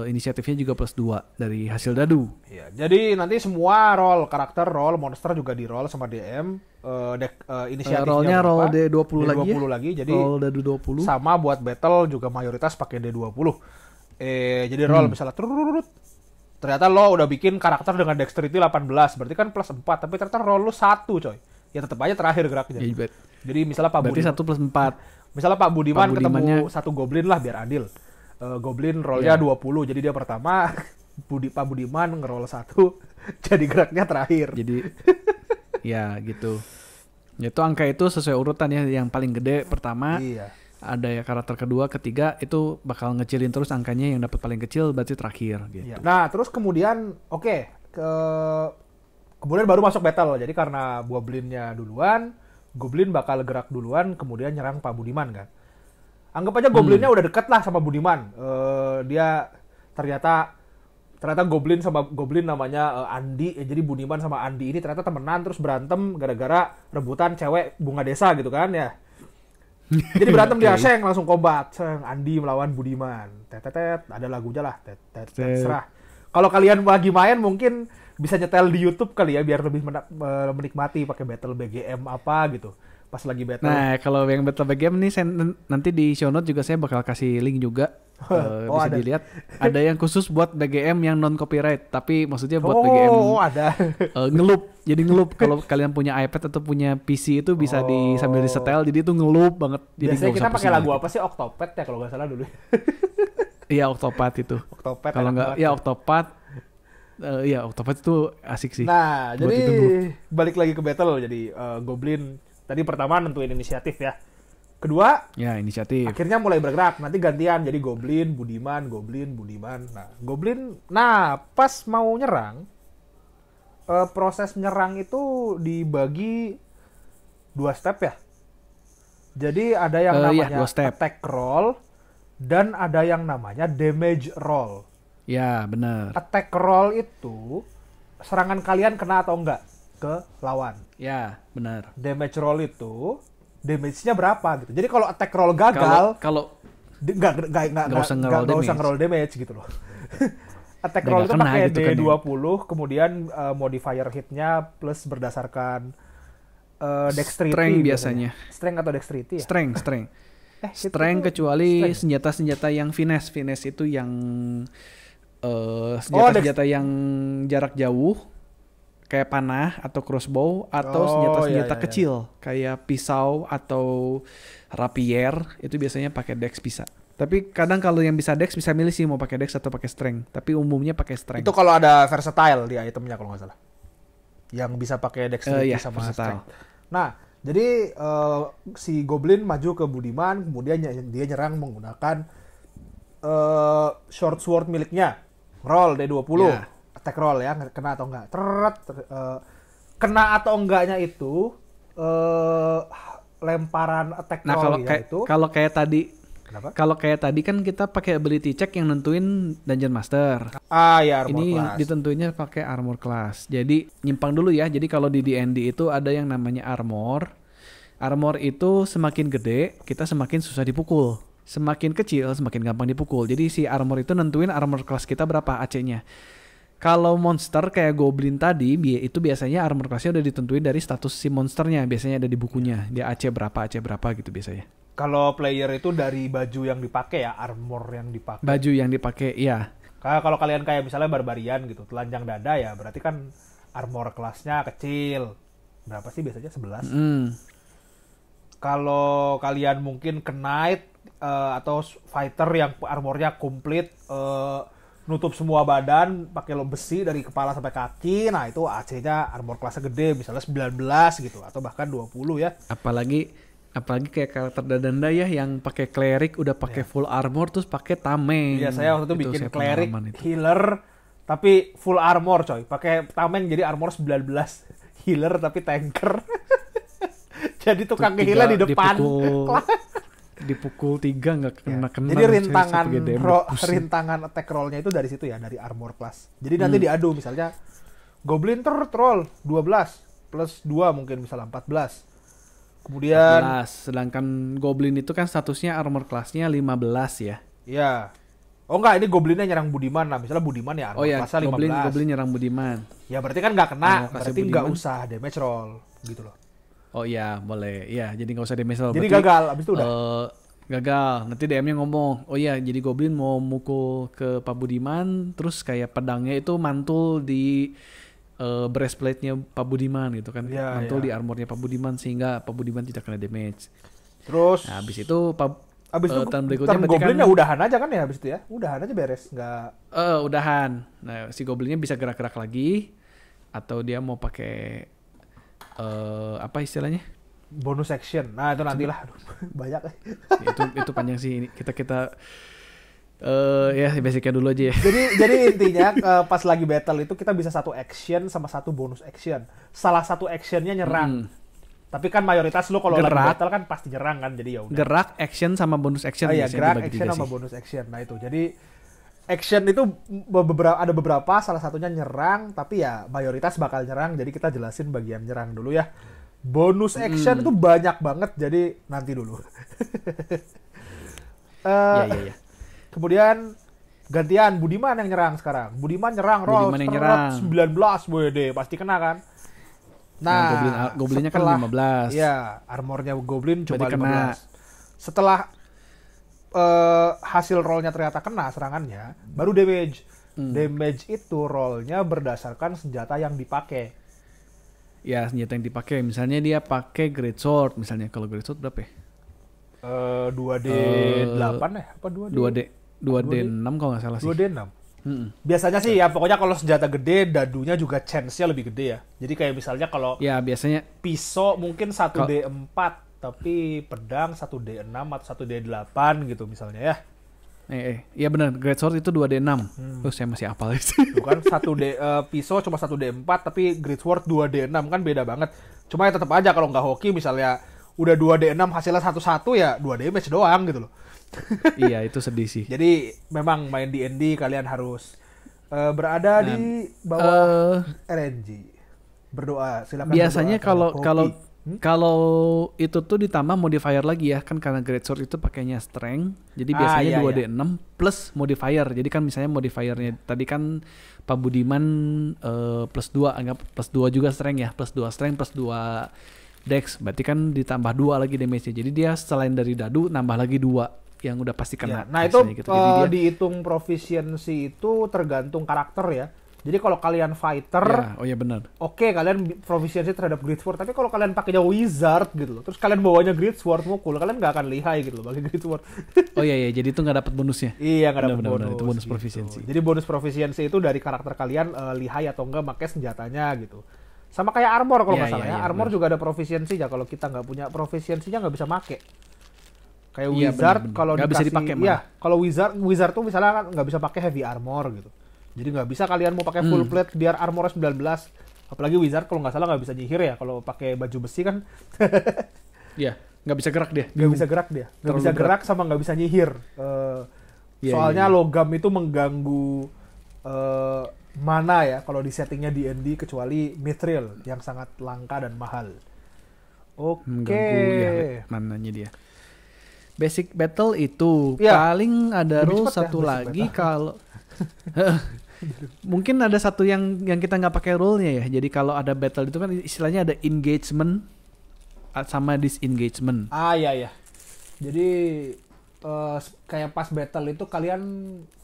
Speaker 1: inisiatifnya juga plus 2 dari hasil dadu.
Speaker 2: Iya, jadi nanti semua roll karakter, roll monster juga di roll sama DM. Inisiatifnya
Speaker 1: rollnya roll D20
Speaker 2: lagi. Jadi
Speaker 1: roll dadu 20.
Speaker 2: Sama buat battle juga mayoritas pakai D20. Jadi roll misalnya ternyata lo udah bikin karakter dengan dexterity 18, berarti kan plus 4, tapi ternyata roll lo 1 coy. Ya tetap aja terakhir geraknya. Jadi misalnya Pak
Speaker 1: Budiman. Berarti 1 plus 4.
Speaker 2: Misalnya Pak Budiman ketemu satu goblin lah biar adil. Goblin rollnya 20, jadi dia pertama. Pak Budiman ngeroll 1, jadi geraknya terakhir.
Speaker 1: Jadi ya gitu. Itu angka itu sesuai urutan ya, yang paling gede pertama.
Speaker 2: Iya.
Speaker 1: Ada ya karakter kedua, ketiga itu bakal ngecilin terus angkanya, yang dapat paling kecil berarti terakhir gitu.
Speaker 2: Nah, terus kemudian kemudian baru masuk battle. Jadi karena goblinnya duluan, goblin bakal gerak duluan kemudian nyerang Pak Budiman kan. Anggap aja goblinnya udah deket lah sama Budiman. Dia ternyata goblin sama goblin namanya Andi. Jadi Budiman sama Andi ini ternyata temenan terus berantem gara-gara rebutan cewek bunga desa gitu kan ya. Jadi berantem di Aseng, langsung combat. Andi melawan Budiman. Tetetet, ada lagunya lah. Serah. Kalau kalian lagi main mungkin bisa nyetel di YouTube kali ya biar lebih menikmati pakai battle BGM apa gitu. Pas lagi battle.
Speaker 1: Nah, kalau yang battle BGM nih nanti di show note juga saya bakal kasih link juga. Bisa ada. Dilihat. Ada yang khusus buat BGM yang non copyright, tapi maksudnya buat BGM.
Speaker 2: Ada.
Speaker 1: Ngeloop. Jadi ngeloop kalau kalian punya iPad atau punya PC itu bisa sambil disetel, jadi itu ngeloop banget. Jadi
Speaker 2: biasanya kita pakai lagu apa sih? Octopath ya kalau nggak salah dulu.
Speaker 1: Iya, Octopath itu. Kalau nggak ya Octopath. Iya, Octopath itu asik sih.
Speaker 2: Nah, jadi balik lagi ke battle. Jadi Goblin tadi pertama nentuin inisiatif ya. Kedua,
Speaker 1: ya inisiatif.
Speaker 2: Akhirnya mulai bergerak. Nanti gantian jadi Goblin, Budiman. Nah, Goblin. Nah, pas mau nyerang, proses nyerang itu dibagi 2 step ya. Jadi ada yang namanya attack roll dan ada yang namanya damage roll.
Speaker 1: Ya, benar.
Speaker 2: Attack roll itu serangan kalian kena atau enggak ke lawan.
Speaker 1: Ya, benar.
Speaker 2: Damage roll itu damage-nya berapa gitu. Jadi kalau attack roll gagal,
Speaker 1: kalau
Speaker 2: nggak usah ngeroll damage gitu loh. Attack roll itu pakai gitu D20, kan, ya? Kemudian modifier hit-nya plus berdasarkan dexterity.
Speaker 1: Strength biasanya.
Speaker 2: Strength atau dexterity ya?
Speaker 1: Strength. Strength kecuali senjata-senjata yang finesse. Finesse itu yang senjata-senjata yang jarak jauh kayak panah atau crossbow atau senjata-senjata kecil kayak pisau atau rapier itu biasanya pakai dex bisa. Tapi kadang kalau yang bisa dex bisa milih sih mau pakai dex atau pakai strength. Tapi umumnya pakai strength.
Speaker 2: Itu kalau ada versatile di itemnya kalau nggak salah. Yang bisa pakai dexterity sama
Speaker 1: versatile.
Speaker 2: strength. Nah, jadi si Goblin maju ke Budiman, kemudian dia nyerang menggunakan short sword miliknya. Roll D20. Yeah. Attack roll ya, kena atau enggak. Kena atau enggaknya itu lemparan attack roll itu.
Speaker 1: Kalau kayak tadi Kalau kayak tadi kan kita pakai ability check yang nentuin Dungeon Master.
Speaker 2: Ya armor
Speaker 1: ini
Speaker 2: class.
Speaker 1: Yang ditentuinnya pakai armor class. Jadi nyimpang dulu ya. Jadi kalau di D&D itu ada yang namanya armor. Armor itu semakin gede, kita semakin susah dipukul. Semakin kecil, semakin gampang dipukul. Jadi si armor itu nentuin armor class kita berapa AC-nya. Kalau monster kayak Goblin tadi, itu biasanya armor class-nya udah ditentuin dari status si monsternya. Biasanya ada di bukunya. Dia AC berapa gitu biasanya.
Speaker 2: Kalau player itu dari baju yang dipakai ya, armor yang dipakai.
Speaker 1: Baju yang dipakai, iya.
Speaker 2: Kalau kalian kayak misalnya barbarian gitu, telanjang dada ya, berarti kan armor kelasnya kecil. Berapa sih biasanya? 11. Kalau kalian mungkin knight atau fighter yang armornya komplit, nutup semua badan, pakai besi dari kepala sampai kaki, nah itu AC-nya armor kelasnya gede, misalnya 19 gitu, atau bahkan 20 ya.
Speaker 1: Apalagi kayak karakter Dadanda ya yang pakai cleric udah pakai full armor terus pakai tameng.
Speaker 2: Iya, saya waktu itu bikin cleric healer tapi full armor coy. Pakai tameng jadi armor 19. Healer tapi tanker. Jadi tukang healer di depan.
Speaker 1: Dipukul 3 nggak kena.
Speaker 2: Jadi rintangan attack roll-nya itu dari situ ya, dari armor class. Jadi nanti diadu misalnya Goblin roll 12 plus 2 mungkin misalnya 14. Kemudian
Speaker 1: 14, sedangkan Goblin itu kan statusnya armor class-nya 15 ya.
Speaker 2: Iya. Oh enggak, ini Goblinnya nyerang Budiman lah. Misalnya Budiman ya armor class-nya 15.
Speaker 1: Goblin nyerang Budiman.
Speaker 2: Ya berarti kan nggak kena, berarti nggak usah damage roll gitu loh.
Speaker 1: Oh iya, boleh. Iya, jadi nggak usah damage roll.
Speaker 2: Jadi gagal, abis itu udah.
Speaker 1: Gagal. Nanti DM-nya ngomong, oh iya jadi Goblin mau mukul ke Pak Budiman, terus kayak pedangnya itu mantul di breastplate-nya Pak Budiman gitu kan, mantul di armornya Pak Budiman sehingga Pak Budiman tidak kena damage.
Speaker 2: Terus
Speaker 1: habis itu
Speaker 2: tahun berikutnya Goblinnya kan, udahan aja kan ya habis itu ya, udahan aja beres, nggak
Speaker 1: udahan. Nah si Goblinnya bisa gerak-gerak lagi atau dia mau pakai apa istilahnya
Speaker 2: bonus action. Nah itu nantilah banyak
Speaker 1: itu panjang sih ini kita ya basicnya dulu aja ya.
Speaker 2: Jadi intinya pas lagi battle itu kita bisa satu action sama satu bonus action. Salah satu actionnya nyerang. Tapi kan mayoritas lo kalau lagi battle kan pasti nyerang kan, jadi ya udah.
Speaker 1: Gerak, action sama bonus action.
Speaker 2: Iya, gerak, action sama bonus action. Nah itu jadi action itu ada beberapa, salah satunya nyerang, tapi ya mayoritas bakal nyerang. Jadi kita jelasin bagian nyerang dulu ya. Bonus action itu banyak banget, jadi nanti dulu.
Speaker 1: Iya.
Speaker 2: Kemudian gantian Budiman yang nyerang sekarang. Budiman nyerang roll 19 WD pasti kena kan. Nah,
Speaker 1: Goblinnya kan 15.
Speaker 2: Iya, armornya Goblin cuma 15. Setelah hasil rollnya ternyata kena serangannya, baru damage. Damage itu rollnya berdasarkan senjata yang dipakai.
Speaker 1: Ya, senjata yang dipakai. Misalnya dia pakai great sword, misalnya kalau great sword berapa ya?
Speaker 2: 2D8 ya? Apa
Speaker 1: 2D6 kalau nggak salah sih.
Speaker 2: 2D6. Biasanya sih ya pokoknya kalau senjata gede dadunya juga chance-nya lebih gede ya. Jadi kayak misalnya kalau
Speaker 1: ya biasanya
Speaker 2: pisau mungkin 1D4 tapi pedang 1D6 atau 1D8 gitu misalnya ya.
Speaker 1: Iya benar, great sword itu 2D6. Saya masih hafal itu.
Speaker 2: Bukan pisau cuma 1D4 tapi great sword 2D6 kan beda banget. Cuma ya tetap aja kalau nggak hoki misalnya udah 2D6 hasilnya 1-1 ya 2 damage doang gitu loh.
Speaker 1: Iya itu sedih sih.
Speaker 2: Jadi memang main D&D kalian harus berada di bawah RNG. Berdoa silakan.
Speaker 1: Biasanya kalau itu tuh ditambah modifier lagi ya kan, karena great sword itu pakainya strength. Jadi biasanya 2D6 plus modifier. Jadi kan misalnya modifiernya tadi kan Pak Budiman plus 2, anggap plus 2 juga strength ya. Plus 2 strength plus 2 dex. Berarti kan ditambah 2 lagi damage-nya. Jadi dia selain dari dadu nambah lagi 2. yang udah pasti kena.
Speaker 2: Nah itu
Speaker 1: gitu. Jadi dia
Speaker 2: dihitung proficiency itu tergantung karakter ya. Jadi kalau kalian fighter,
Speaker 1: ya, oh ya benar.
Speaker 2: Oke, kalian proficiency terhadap Great Sword. Tapi kalau kalian pakainya Wizard gitu loh, terus kalian bawanya Great Sword mukul, kalian nggak akan lihai gitu loh pakai Great Sword.
Speaker 1: Oh iya, jadi itu nggak dapat bonusnya.
Speaker 2: Iya, nggak dapat
Speaker 1: Benar,
Speaker 2: bonus.
Speaker 1: itu bonus
Speaker 2: gitu.
Speaker 1: proficiency.
Speaker 2: Jadi bonus proficiency itu dari karakter kalian lihai atau enggak pakai senjatanya gitu. Sama kayak armor kalau nggak salah ya. Armor juga ada proficiency ya. Kalau kita nggak punya proficiency-nya nggak bisa make. Kayak Wizard kalau
Speaker 1: nggak bisa dipakai.
Speaker 2: Iya, kalau Wizard tuh misalnya kan nggak bisa pakai heavy armor gitu. Jadi nggak bisa kalian mau pakai full plate biar armor 19. Apalagi Wizard kalau nggak salah nggak bisa nyihir ya. Kalau pakai baju besi kan.
Speaker 1: Iya, nggak bisa gerak dia.
Speaker 2: Nggak bisa gerak dia. Nggak bisa gerak sama nggak bisa nyihir. Soalnya logam itu mengganggu mana ya kalau di settingnya D&D kecuali Mithril yang sangat langka dan mahal.
Speaker 1: Mengganggu ya mananya dia. Basic battle itu paling ada rule satu lagi kalau mungkin ada satu yang kita nggak pakai rule-nya ya. Jadi kalau ada battle itu kan istilahnya ada engagement sama disengagement.
Speaker 2: Iya. Jadi kayak pas battle itu kalian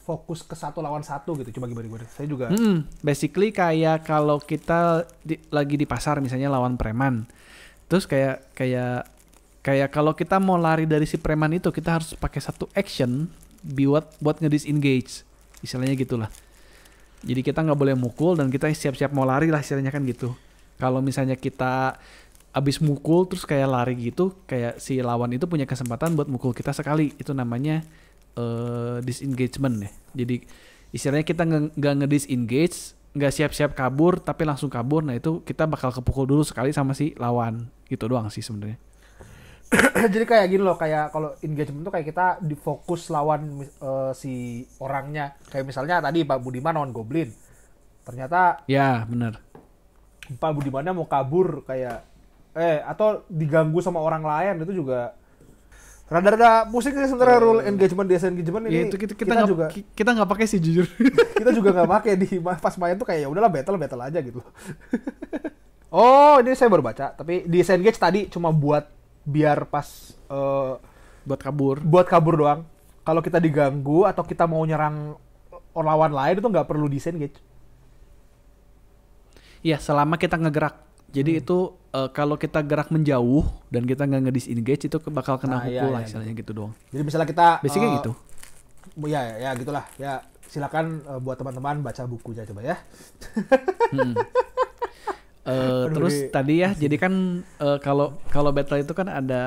Speaker 2: fokus ke satu lawan satu gitu. Coba gimana? Saya juga.
Speaker 1: Basically kayak kalau kita lagi di pasar misalnya lawan preman. Terus kayak kalau kita mau lari dari si preman itu kita harus pakai satu action buat ngedisengage. Istilahnya gitulah. Jadi kita nggak boleh mukul dan kita siap-siap mau lari lah istilahnya kan gitu. Kalau misalnya kita abis mukul terus kayak lari gitu, kayak si lawan itu punya kesempatan buat mukul kita sekali. Itu namanya disengagement ya. Jadi istilahnya kita nggak ngedisengage, nggak siap-siap kabur tapi langsung kabur. Nah itu kita bakal kepukul dulu sekali sama si lawan. Gitu doang sih sebenarnya.
Speaker 2: Jadi kayak gini loh, kayak kalau engagement tuh kayak kita difokus lawan si orangnya. Kayak misalnya tadi Pak Budiman lawan Goblin. Ternyata
Speaker 1: ya benar.
Speaker 2: Pak Budimannya mau kabur kayak atau diganggu sama orang lain, itu juga rada-rada pusing sih sebenarnya rule engagement disengagement ini.
Speaker 1: Ya, itu kita nggak pakai sih jujur.
Speaker 2: Kita juga nggak pakai di pas main tuh kayak ya udahlah battle aja gitu. Oh, ini saya baru baca, tapi disengage tadi cuma biar pas
Speaker 1: buat kabur
Speaker 2: doang. Kalau kita diganggu atau kita mau nyerang lawan lain itu nggak perlu disengage.
Speaker 1: Iya, selama kita ngegerak. Jadi itu kalau kita gerak menjauh dan kita nggak ngedisengage itu bakal kena pukul lah istilahnya gitu doang.
Speaker 2: Jadi misalnya kita
Speaker 1: basicnya gitu.
Speaker 2: Ya gitulah. Ya silakan buat teman-teman baca bukunya coba ya.
Speaker 1: Terus tadi ya, jadi kan kalau battle itu kan ada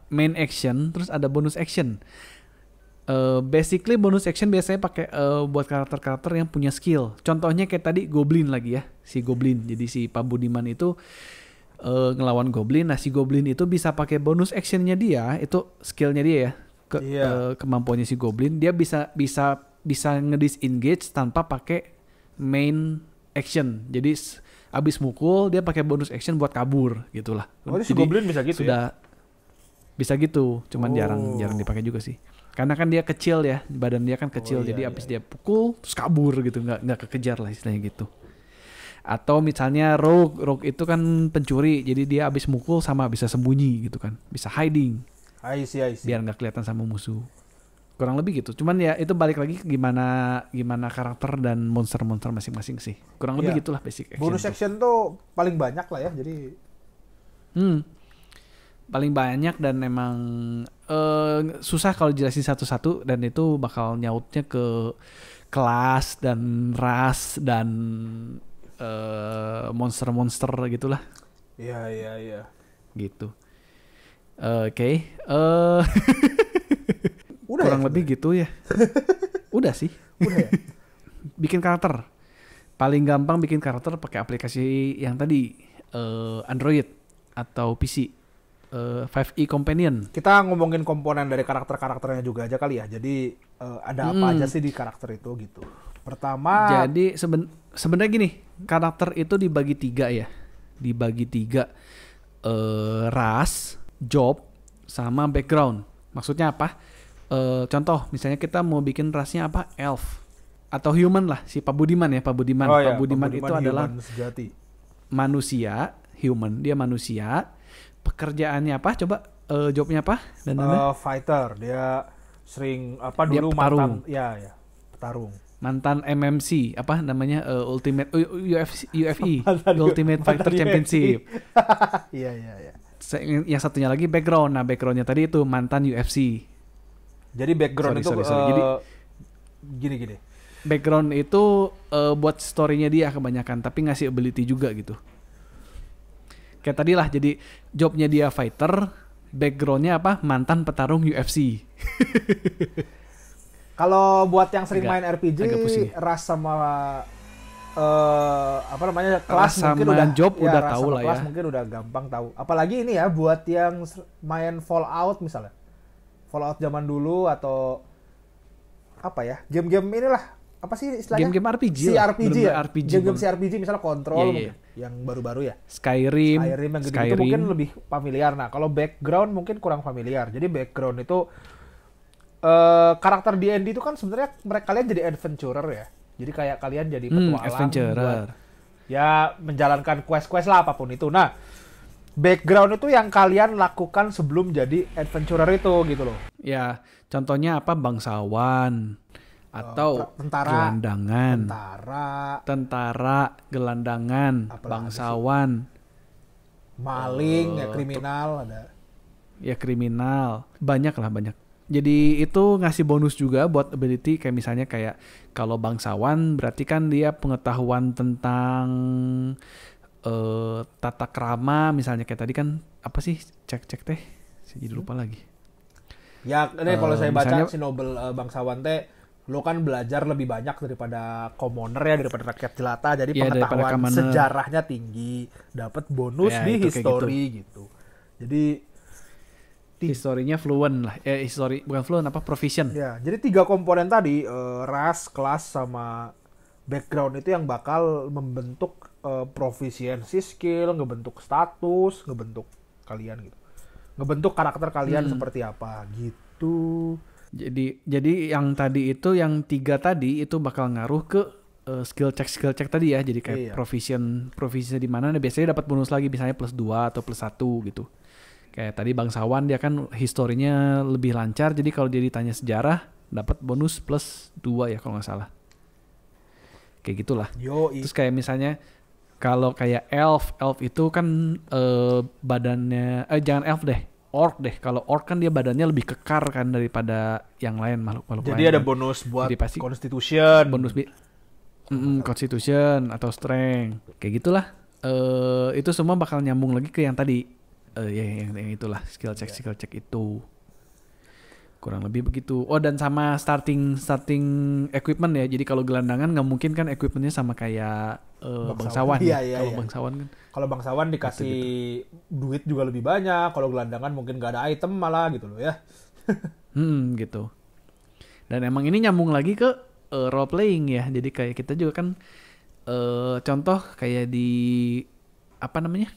Speaker 1: main action, terus ada bonus action. Basically bonus action biasanya pakai buat karakter-karakter yang punya skill. Contohnya kayak tadi Goblin lagi ya, si Goblin. Jadi si Pak Budiman itu ngelawan Goblin. Nah si Goblin itu bisa pakai bonus actionnya dia, itu skillnya dia ya, kemampuannya si Goblin. Dia bisa ngedisengage tanpa pakai main action. Jadi abis mukul dia pakai bonus action buat kabur gitulah.
Speaker 2: Oh, si Goblin bisa gitu
Speaker 1: sudah, ya? Bisa gitu, cuman jarang dipakai juga sih. Karena kan dia kecil ya, badan dia kan kecil, jadi abis dia pukul terus kabur gitu, nggak kekejar lah istilahnya gitu. Atau misalnya rogue itu kan pencuri, jadi dia abis mukul sama bisa sembunyi gitu kan, bisa hiding.
Speaker 2: I see.
Speaker 1: Biar nggak kelihatan sama musuh. Kurang lebih gitu. Cuman ya itu balik lagi gimana karakter dan monster-monster masing-masing sih. Kurang lebih gitulah basic action.
Speaker 2: Bonus action tuh paling banyak lah ya. Jadi
Speaker 1: paling banyak dan emang susah kalau jelasin satu-satu, dan itu bakal nyautnya ke kelas dan ras dan monster-monster gitulah.
Speaker 2: Iya.
Speaker 1: Gitu. Oke.
Speaker 2: Udah
Speaker 1: kurang lebih gitu ya. Udah sih.
Speaker 2: Udah ya.
Speaker 1: Bikin karakter. Paling gampang bikin karakter pakai aplikasi yang tadi Android atau PC. 5e Companion.
Speaker 2: Kita ngomongin komponen dari karakternya juga aja kali ya. Jadi ada apa aja sih di karakter itu gitu. Pertama.
Speaker 1: Jadi sebenarnya gini, karakter itu dibagi 3 ya. Dibagi 3. Ras, job, sama background. Maksudnya apa? Contoh, misalnya kita mau bikin rasnya apa? Elf atau human lah, si Pak Budiman ya, Pak Budiman. Pak Budiman itu adalah manusia, human, dia manusia. Pekerjaannya apa? Coba jobnya apa? Dan
Speaker 2: fighter, dia sering apa
Speaker 1: Dia
Speaker 2: dulu
Speaker 1: petarung.
Speaker 2: mantan ya petarung.
Speaker 1: Mantan MMC apa namanya Ultimate UFC UFE
Speaker 2: Mantan-
Speaker 1: Ultimate
Speaker 2: mantan
Speaker 1: Fighter
Speaker 2: UFC.
Speaker 1: Championship.
Speaker 2: Iya iya iya.
Speaker 1: Yang satunya lagi background. Nah, backgroundnya tadi itu mantan UFC.
Speaker 2: Jadi background itu
Speaker 1: Sorry. Jadi
Speaker 2: gini.
Speaker 1: background itu buat story-nya dia kebanyakan, tapi ngasih ability juga gitu. Kayak tadi lah, jadi jobnya dia fighter, backgroundnya apa? Mantan petarung UFC.
Speaker 2: Kalau buat yang sering
Speaker 1: Agak-
Speaker 2: main RPG,
Speaker 1: agak pusing.
Speaker 2: ras sama apa namanya
Speaker 1: Ras
Speaker 2: kelas mungkin
Speaker 1: sama
Speaker 2: udah
Speaker 1: job udah
Speaker 2: ras
Speaker 1: tahu
Speaker 2: sama
Speaker 1: lah
Speaker 2: kelas
Speaker 1: ya.
Speaker 2: mungkin udah gampang tahu. Apalagi ini ya buat yang main Fallout misalnya. Fallout zaman dulu atau apa ya? Game-game inilah apa sih istilahnya?
Speaker 1: Game-game RPG lah,
Speaker 2: CRPG ya.
Speaker 1: bener-bener RPG
Speaker 2: Game-game
Speaker 1: banget.
Speaker 2: CRPG misalnya Control
Speaker 1: Iya, iya.
Speaker 2: mungkin, yang baru-baru ya.
Speaker 1: Skyrim
Speaker 2: Yang gitu-gitu mungkin lebih familiar. Nah, kalau background mungkin kurang familiar. Jadi background itu karakter D&D itu kan sebenarnya mereka kalian jadi adventurer ya. Jadi kayak kalian jadi petualang
Speaker 1: adventurer.
Speaker 2: buat ya menjalankan quest-quest lah apapun itu. Nah, background itu yang kalian lakukan sebelum jadi adventurer itu gitu loh.
Speaker 1: Ya, contohnya apa? Bangsawan atau
Speaker 2: tentara,
Speaker 1: gelandangan. Tentara, gelandangan,
Speaker 2: Apalagi
Speaker 1: bangsawan,
Speaker 2: maling, ya kriminal ada.
Speaker 1: ya kriminal. Banyak lah, banyak. Jadi itu ngasih bonus juga buat ability, kayak misalnya kayak kalau bangsawan berarti kan dia pengetahuan tentang tata krama, misalnya kayak tadi kan apa sih? Cek teh. Saya jadi lupa lagi.
Speaker 2: Ya, ini kalau saya baca
Speaker 1: misalnya-
Speaker 2: si Nobel bangsawan teh lo kan belajar lebih banyak daripada commoner ya, daripada rakyat jelata. Jadi
Speaker 1: Iya, daripada
Speaker 2: pengetahuan
Speaker 1: commoner.
Speaker 2: sejarahnya tinggi, dapat bonus
Speaker 1: Ya,
Speaker 2: di
Speaker 1: itu kayak
Speaker 2: history gitu. Jadi
Speaker 1: Historinya fluent lah. History bukan fluent, apa proficient.
Speaker 2: ya, jadi 3 komponen tadi ras, kelas sama background itu yang bakal membentuk proficiency skill, ngebentuk status, ngebentuk kalian gitu. Ngebentuk karakter kalian seperti apa gitu.
Speaker 1: Jadi yang tadi itu, yang 3 tadi itu bakal ngaruh ke skill check tadi ya. Jadi kayak
Speaker 2: Iya.
Speaker 1: proficient di mana, nah biasanya dapat bonus lagi, misalnya +2 atau +1 gitu. Kayak tadi bangsawan dia kan historinya lebih lancar, jadi kalau dia ditanya sejarah dapat bonus +2 ya kalau nggak salah. Kayak gitulah.
Speaker 2: Yo,
Speaker 1: Terus kayak misalnya kalau kayak elf itu kan badannya jangan elf deh, orc deh. Kalau orc kan dia badannya lebih kekar kan daripada yang lain, makhluk lain.
Speaker 2: jadi ada
Speaker 1: kan.
Speaker 2: bonus buat
Speaker 1: Jadi pasti
Speaker 2: constitution.
Speaker 1: bonus constitution atau strength kayak gitulah. Itu semua bakal nyambung lagi ke yang tadi, yang itulah skill check itu kurang lebih begitu. Oh, dan sama starting equipment ya. Jadi kalau gelandangan nggak mungkin kan equipmentnya sama kayak bangsawan.
Speaker 2: Iya,
Speaker 1: Kalau
Speaker 2: iya.
Speaker 1: bangsawan kan
Speaker 2: Kalau bangsawan dikasih duit juga lebih banyak. Kalau gelandangan mungkin gak ada item malah gitu loh ya.
Speaker 1: gitu. Dan emang ini nyambung lagi ke role playing ya. Jadi kayak kita juga kan contoh kayak di apa namanya?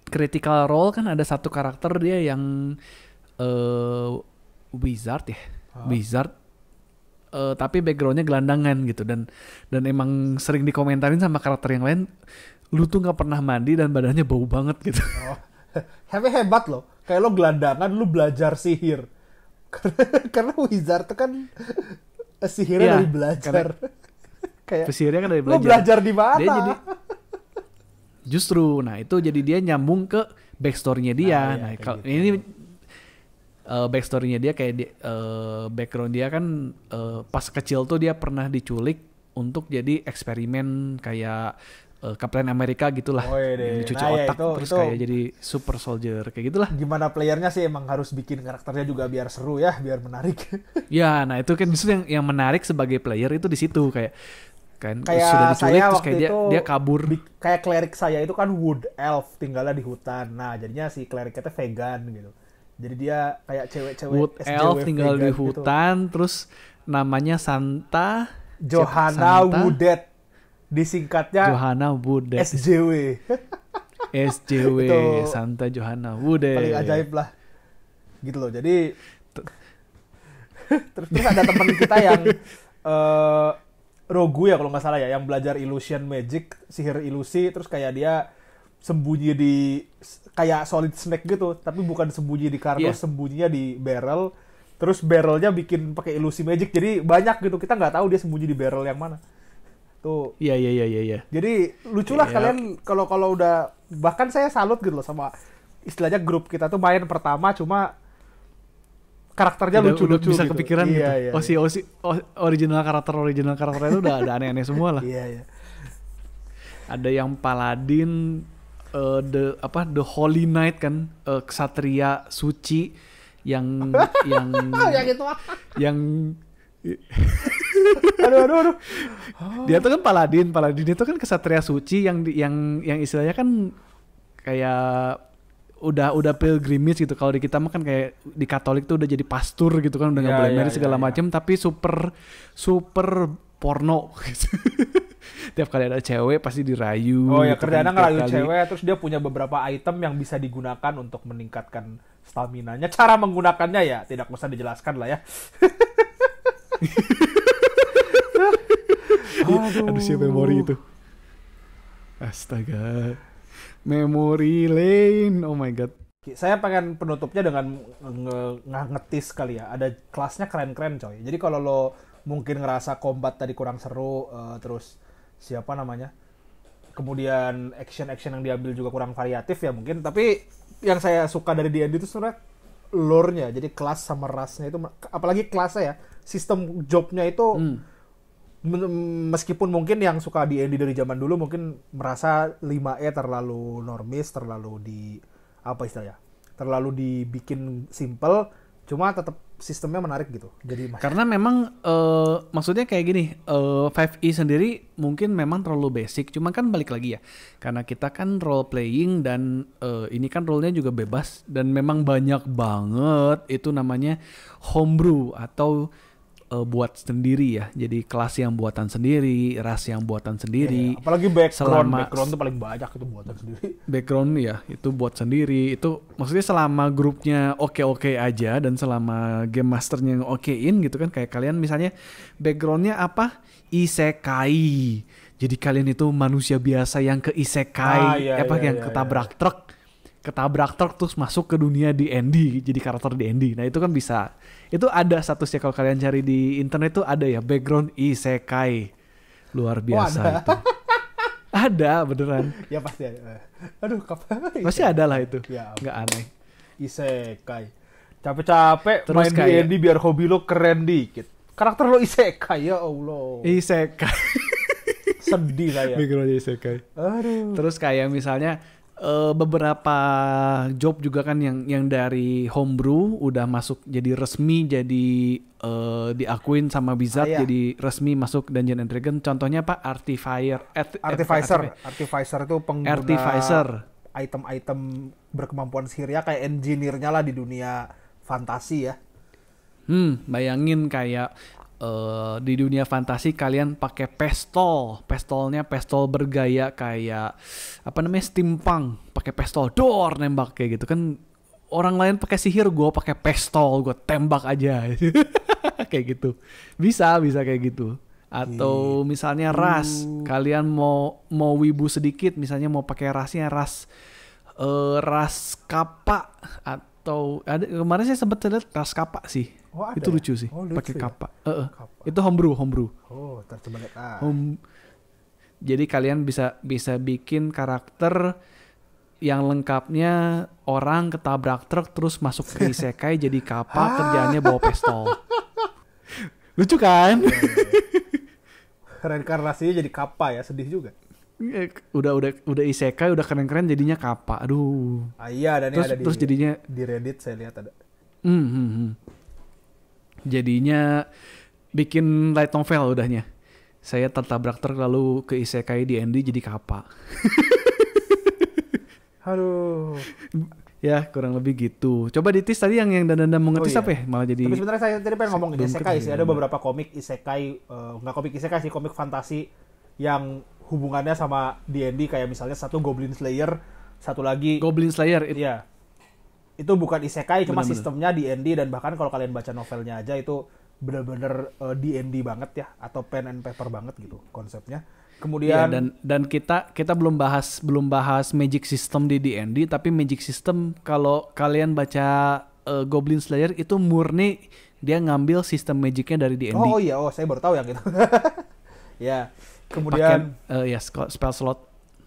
Speaker 1: Critical Role kan ada satu karakter dia yang wizard ya. Wizard tapi backgroundnya gelandangan gitu, dan emang sering dikomentarin sama karakter yang lain, lu tuh nggak pernah mandi dan badannya bau banget gitu.
Speaker 2: Oh. Hebat loh. Kayak lo gelandangan lu belajar sihir. Karena wizard tuh kan sihirnya
Speaker 1: Iya,
Speaker 2: dari belajar. Kayak
Speaker 1: Pesirnya kan dari
Speaker 2: lo
Speaker 1: belajar.
Speaker 2: belajar di mana?
Speaker 1: Dia jadi justru, nah itu jadi dia nyambung ke backstory-nya dia.
Speaker 2: Nah, iya,
Speaker 1: Nah,
Speaker 2: kayak
Speaker 1: kalau
Speaker 2: gitu.
Speaker 1: ini backstory-nya dia kayak background dia kan pas kecil tuh dia pernah diculik untuk jadi eksperimen kayak Captain America gitulah, yang dicuci
Speaker 2: Nah, ya,
Speaker 1: otak terus
Speaker 2: itu
Speaker 1: kayak jadi super soldier kayak gitulah.
Speaker 2: gimana playernya sih emang harus bikin karakternya juga biar seru ya, biar menarik.
Speaker 1: Ya, nah itu kan justru yang menarik sebagai player itu di situ kayak kan
Speaker 2: Kayak
Speaker 1: sudah diculik
Speaker 2: saya
Speaker 1: terus
Speaker 2: waktu
Speaker 1: kayak
Speaker 2: itu
Speaker 1: dia kabur.
Speaker 2: Kayak klerik saya itu kan wood elf, tinggalnya di hutan. Nah, jadinya si kleriknya tuh vegan gitu. Jadi dia kayak cewek-cewek
Speaker 1: Wood
Speaker 2: SJW
Speaker 1: Elf tinggal di
Speaker 2: vegan gitu.
Speaker 1: hutan, terus namanya Santa
Speaker 2: Johanna
Speaker 1: Santa?
Speaker 2: Woodet. Disingkatnya
Speaker 1: Johanna Woodet.
Speaker 2: SJW.
Speaker 1: SJW
Speaker 2: Itu
Speaker 1: Santa Johanna Woodet.
Speaker 2: Paling ajaib lah. Gitu loh. Jadi terus ada teman kita yang Rogu ya kalau nggak salah ya, yang belajar illusion magic, sihir ilusi, terus kayak dia sembunyi di kayak solid snake gitu, tapi bukan sembunyi di kardus,
Speaker 1: Iya.
Speaker 2: sembunyinya di barrel, Terus barrelnya bikin pakai ilusi magic. Jadi banyak gitu. Kita nggak tahu dia sembunyi di barrel yang mana. Tuh.
Speaker 1: Iya.
Speaker 2: Jadi lucu lah
Speaker 1: Iya.
Speaker 2: kalian kalau udah, bahkan saya salut gitu loh sama istilahnya grup kita tuh main pertama cuma karakternya
Speaker 1: Udah
Speaker 2: lucu-lucu
Speaker 1: bisa
Speaker 2: gitu.
Speaker 1: kepikiran gitu.
Speaker 2: Iya.
Speaker 1: Original karakter itu udah ada aneh-aneh semua lah.
Speaker 2: Iya.
Speaker 1: Ada yang paladin, the Holy Knight kan, ksatria suci yang
Speaker 2: Yang itu mah.
Speaker 1: yang
Speaker 2: Aduh.
Speaker 1: dia tuh kan paladin itu kan ksatria suci yang istilahnya kan kayak udah pilgrimage gitu. Kalau di kita mah kan kayak di Katolik tuh udah jadi pastur gitu kan, udah nggak boleh married segala macam, tapi super porno gitu. Tiap kali ada cewek pasti dirayu.
Speaker 2: Oh ya,
Speaker 1: gitu
Speaker 2: kerjaannya
Speaker 1: kan,
Speaker 2: ngerayu
Speaker 1: tiap kali.
Speaker 2: cewek, terus dia punya beberapa item yang bisa digunakan untuk meningkatkan stamina-nya. Cara menggunakannya ya tidak usah dijelaskan lah ya.
Speaker 1: Aduh siapa memori itu. Astaga. Memory lane. Oh my god.
Speaker 2: Saya pengen penutupnya dengan ngetis kali ya. Ada kelasnya keren-keren coy. Jadi kalau lo mungkin ngerasa combat tadi kurang seru, terus siapa namanya, kemudian action yang diambil juga kurang variatif ya mungkin. Tapi yang saya suka dari D&D itu sebenarnya lore-nya. Jadi kelas sama rasnya itu, apalagi kelasnya ya, sistem jobnya itu meskipun mungkin yang suka D&D dari zaman dulu mungkin merasa 5E terlalu normis, terlalu terlalu dibikin simple, cuma tetap sistemnya menarik gitu. Jadi
Speaker 1: Karena memang maksudnya kayak gini, 5E sendiri mungkin memang terlalu basic, cuma kan balik lagi ya, karena kita kan role playing dan ini kan role-nya juga bebas dan memang banyak banget itu namanya homebrew atau buat sendiri ya. Jadi kelas yang buatan sendiri, ras yang buatan sendiri.
Speaker 2: ya, apalagi background tuh paling banyak itu buatan sendiri.
Speaker 1: Background ya itu buat sendiri. Itu maksudnya selama grupnya oke aja dan selama game masternya okein gitu kan, kayak kalian misalnya backgroundnya apa, isekai. Jadi kalian itu manusia biasa yang ke isekai, yang ketabrak truk terus masuk ke dunia D&D, jadi karakter D&D. Nah itu kan bisa, itu ada statusnya kalau kalian cari di internet tuh ada ya, background isekai. Luar biasa itu. Ada beneran.
Speaker 2: Ya pasti ada. Aduh, kapan?
Speaker 1: Pasti ada lah itu.
Speaker 2: Ya,
Speaker 1: nggak aneh.
Speaker 2: Isekai. Capek-capek
Speaker 1: Terus
Speaker 2: main
Speaker 1: kayak-
Speaker 2: D&D biar hobi lo keren dikit. Karakter lo isekai, ya Allah.
Speaker 1: Isekai.
Speaker 2: Sedih saya.
Speaker 1: Background isekai.
Speaker 2: Aduh.
Speaker 1: Terus kayak misalnya beberapa job juga kan yang dari homebrew udah masuk jadi resmi, jadi diakuin sama Blizzard,
Speaker 2: iya.
Speaker 1: jadi resmi masuk Dungeon and Dragon. Contohnya apa?
Speaker 2: Artificer itu pengguna
Speaker 1: Artificer.
Speaker 2: item-item berkemampuan sihir ya, kayak engineer-nya lah di dunia fantasi ya.
Speaker 1: Bayangin kayak di dunia fantasi kalian pakai pistolnya pistol bergaya kayak apa namanya, steampunk, pakai pistol dor nembak kayak gitu kan. Orang lain pakai sihir, gue pakai pistol, gue tembak aja. Kayak gitu bisa kayak gitu. Atau misalnya ras, kalian mau wibu sedikit, misalnya mau pakai rasnya ras kappa, atau ada kemarin saya sempat lihat ras kappa sih.
Speaker 2: Oh, ada
Speaker 1: Itu
Speaker 2: ya?
Speaker 1: lucu sih,
Speaker 2: Oh, lucu
Speaker 1: pakai
Speaker 2: ya?
Speaker 1: kappa.
Speaker 2: Kappa.
Speaker 1: Itu homebrew.
Speaker 2: Oh, tercoba lihat.
Speaker 1: Jadi kalian bisa bikin karakter yang lengkapnya orang ketabrak truk terus masuk ke isekai jadi kappa, kerjaannya bawa pistol. Lucu kan?
Speaker 2: Reinkarnasinya jadi kappa ya, sedih juga.
Speaker 1: Udah isekai, udah keren-keren jadinya kappa. Aduh.
Speaker 2: Iya, dan ini ada
Speaker 1: Terus jadinya
Speaker 2: di Reddit saya lihat ada.
Speaker 1: Jadinya bikin light novel udahnya. Saya tertabrak truk lalu ke isekai D&D jadi kappa.
Speaker 2: Aduh.
Speaker 1: Ya kurang lebih gitu. Coba ditis tadi yang dan mau ngetis
Speaker 2: iya.
Speaker 1: apa ya? Malah jadi.
Speaker 2: Tapi sebenarnya saya tadi pengen ngomong
Speaker 1: belum
Speaker 2: isekai sih.
Speaker 1: kedengeran.
Speaker 2: Ada beberapa komik isekai, nggak komik isekai sih, komik fantasi yang hubungannya sama D&D, kayak misalnya satu Goblin Slayer, satu lagi
Speaker 1: Goblin Slayer.
Speaker 2: Iya. Itu bukan isekai, cuma
Speaker 1: Bener-bener.
Speaker 2: sistemnya D&D, dan bahkan kalau kalian baca novelnya aja itu bener-bener D&D banget ya, atau pen and paper banget gitu konsepnya. Kemudian
Speaker 1: Iya, dan kita belum bahas Magic System di D&D, tapi Magic System kalau kalian baca Goblin Slayer itu murni dia ngambil sistem magicnya dari D&D.
Speaker 2: Oh iya, saya baru tahu yang itu. Ya. Kemudian
Speaker 1: ya spell slot.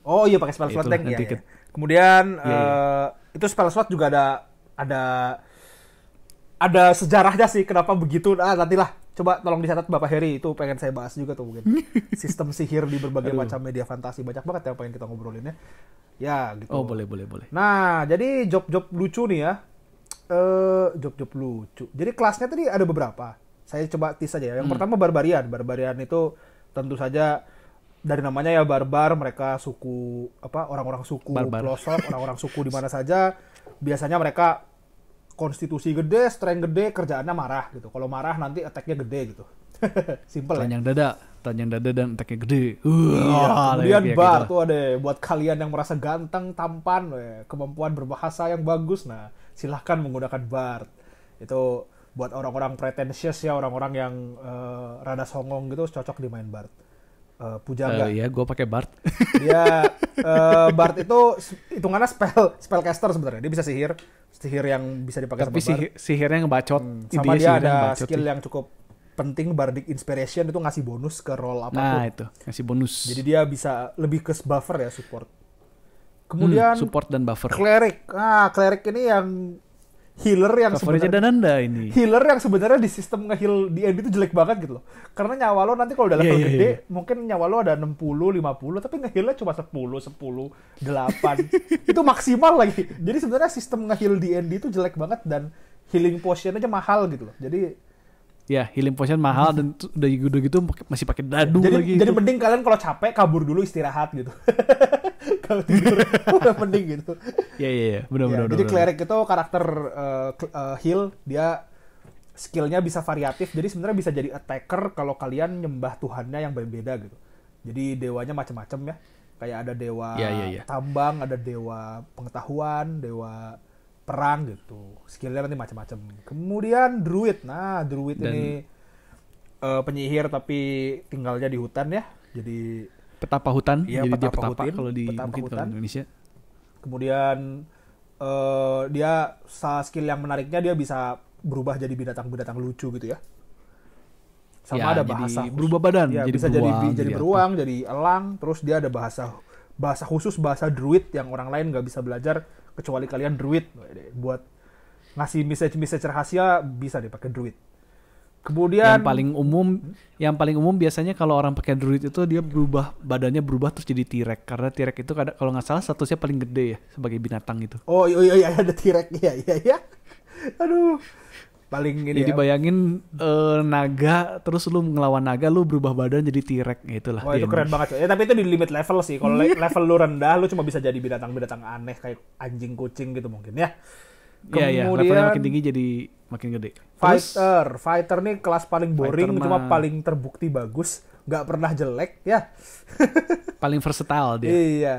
Speaker 2: Oh iya pakai spell slot deck ya. Kemudian itu spell slot juga ada sejarahnya sih kenapa begitu. Nantilah coba tolong dicatat Bapak Heri, itu pengen saya bahas juga tuh mungkin. Sistem sihir di berbagai macam media fantasi, banyak banget yang pengen kita ngobrolin ya. Ya gitu.
Speaker 1: Oh boleh.
Speaker 2: Nah jadi job-job lucu nih ya. Job-job lucu. Jadi kelasnya tadi ada beberapa. Saya coba tis aja ya. Yang pertama Barbarian. Barbarian itu tentu saja dari namanya ya barbar, mereka suku orang-orang suku pelosok, orang-orang suku di mana saja. Biasanya mereka konstitusi gede, strength gede, kerjaannya marah gitu. Kalau marah nanti attack-nya gede gitu. Simple
Speaker 1: Telanjang dada dan attack-nya gede.
Speaker 2: Kemudian bar tuh ada buat kalian yang merasa ganteng, tampan, kemampuan berbahasa yang bagus. Nah, silahkan menggunakan bard. Itu buat orang-orang pretentious ya, orang-orang yang rada songong gitu cocok dimain bard. Pujangga.
Speaker 1: Iya, gue pakai bard.
Speaker 2: Dia bard itu hitungannya spellcaster sebenarnya. Dia bisa sihir yang bisa dipakai
Speaker 1: tapi
Speaker 2: sama bard.
Speaker 1: Sihirnya ngebacot.
Speaker 2: Sama dia ada skill yang cukup penting, Bardic Inspiration, itu ngasih bonus ke roll apapun.
Speaker 1: Nah itu, ngasih bonus.
Speaker 2: Jadi dia bisa lebih ke buffer ya, support. Kemudian
Speaker 1: support dan buffer.
Speaker 2: Cleric. Cleric ini yang healer yang
Speaker 1: sebenarnya ini.
Speaker 2: Healer yang sebenarnya di sistem nge-heal di end itu jelek banget gitu loh. Karena nyawa lo nanti kalau udah level gede, mungkin nyawa lo ada 60, 50, tapi nge-healnya cuma 10, 8. Itu maksimal lagi. Jadi sebenarnya sistem nge-heal di end itu jelek banget dan healing potion aja mahal gitu loh. Jadi
Speaker 1: ya, healing potion mahal dan udah gitu masih pakai dadu lagi.
Speaker 2: Jadi mending kalian kalau capek kabur dulu istirahat gitu. Kalau tidur udah mending gitu.
Speaker 1: Iya, benar.
Speaker 2: Jadi cleric itu karakter heal, dia skillnya bisa variatif. Jadi sebenarnya bisa jadi attacker kalau kalian nyembah tuhannya yang berbeda gitu. Jadi dewanya macam-macam ya. Kayak ada dewa tambang, ada dewa pengetahuan, dewa perang gitu. Skillnya nanti macam-macam. Kemudian druid. Nah, druid ini penyihir tapi tinggalnya di hutan ya. Jadi
Speaker 1: petapa hutan.
Speaker 2: Iya,
Speaker 1: jadi
Speaker 2: petapa
Speaker 1: dia petapa
Speaker 2: hutan,
Speaker 1: kalau di mungkin
Speaker 2: hutan.
Speaker 1: kalau di Indonesia.
Speaker 2: Kemudian dia skill yang menariknya dia bisa berubah jadi binatang-binatang lucu gitu ya. Sama ada bahasa
Speaker 1: berubah badan,
Speaker 2: ya,
Speaker 1: jadi
Speaker 2: bisa
Speaker 1: beruang,
Speaker 2: jadi beruang, jadi elang, terus dia ada bahasa khusus, bahasa druid yang orang lain nggak bisa belajar kecuali kalian druid. Buat ngasih message rahasia bisa deh pakai druid. Kemudian yang paling umum biasanya kalau orang pakai druid itu dia badannya berubah terus jadi T-Rex, karena T-Rex itu kalau nggak salah statusnya paling gede ya sebagai binatang itu. Oh iya ada T-Rex ya. Aduh. Paling ini
Speaker 1: jadi bayangin naga, terus lu ngelawan naga, lu berubah badan jadi T-Rex, itulah.
Speaker 2: Wah, itu keren banget. Tapi itu di limit level sih. Kalau level lu rendah, lu cuma bisa jadi binatang-binatang aneh kayak anjing, kucing gitu mungkin ya.
Speaker 1: Kemudian levelnya makin tinggi jadi makin gede.
Speaker 2: Fighter nih kelas paling boring, cuma paling terbukti bagus, nggak pernah jelek ya.
Speaker 1: Paling versatile dia.
Speaker 2: Iya.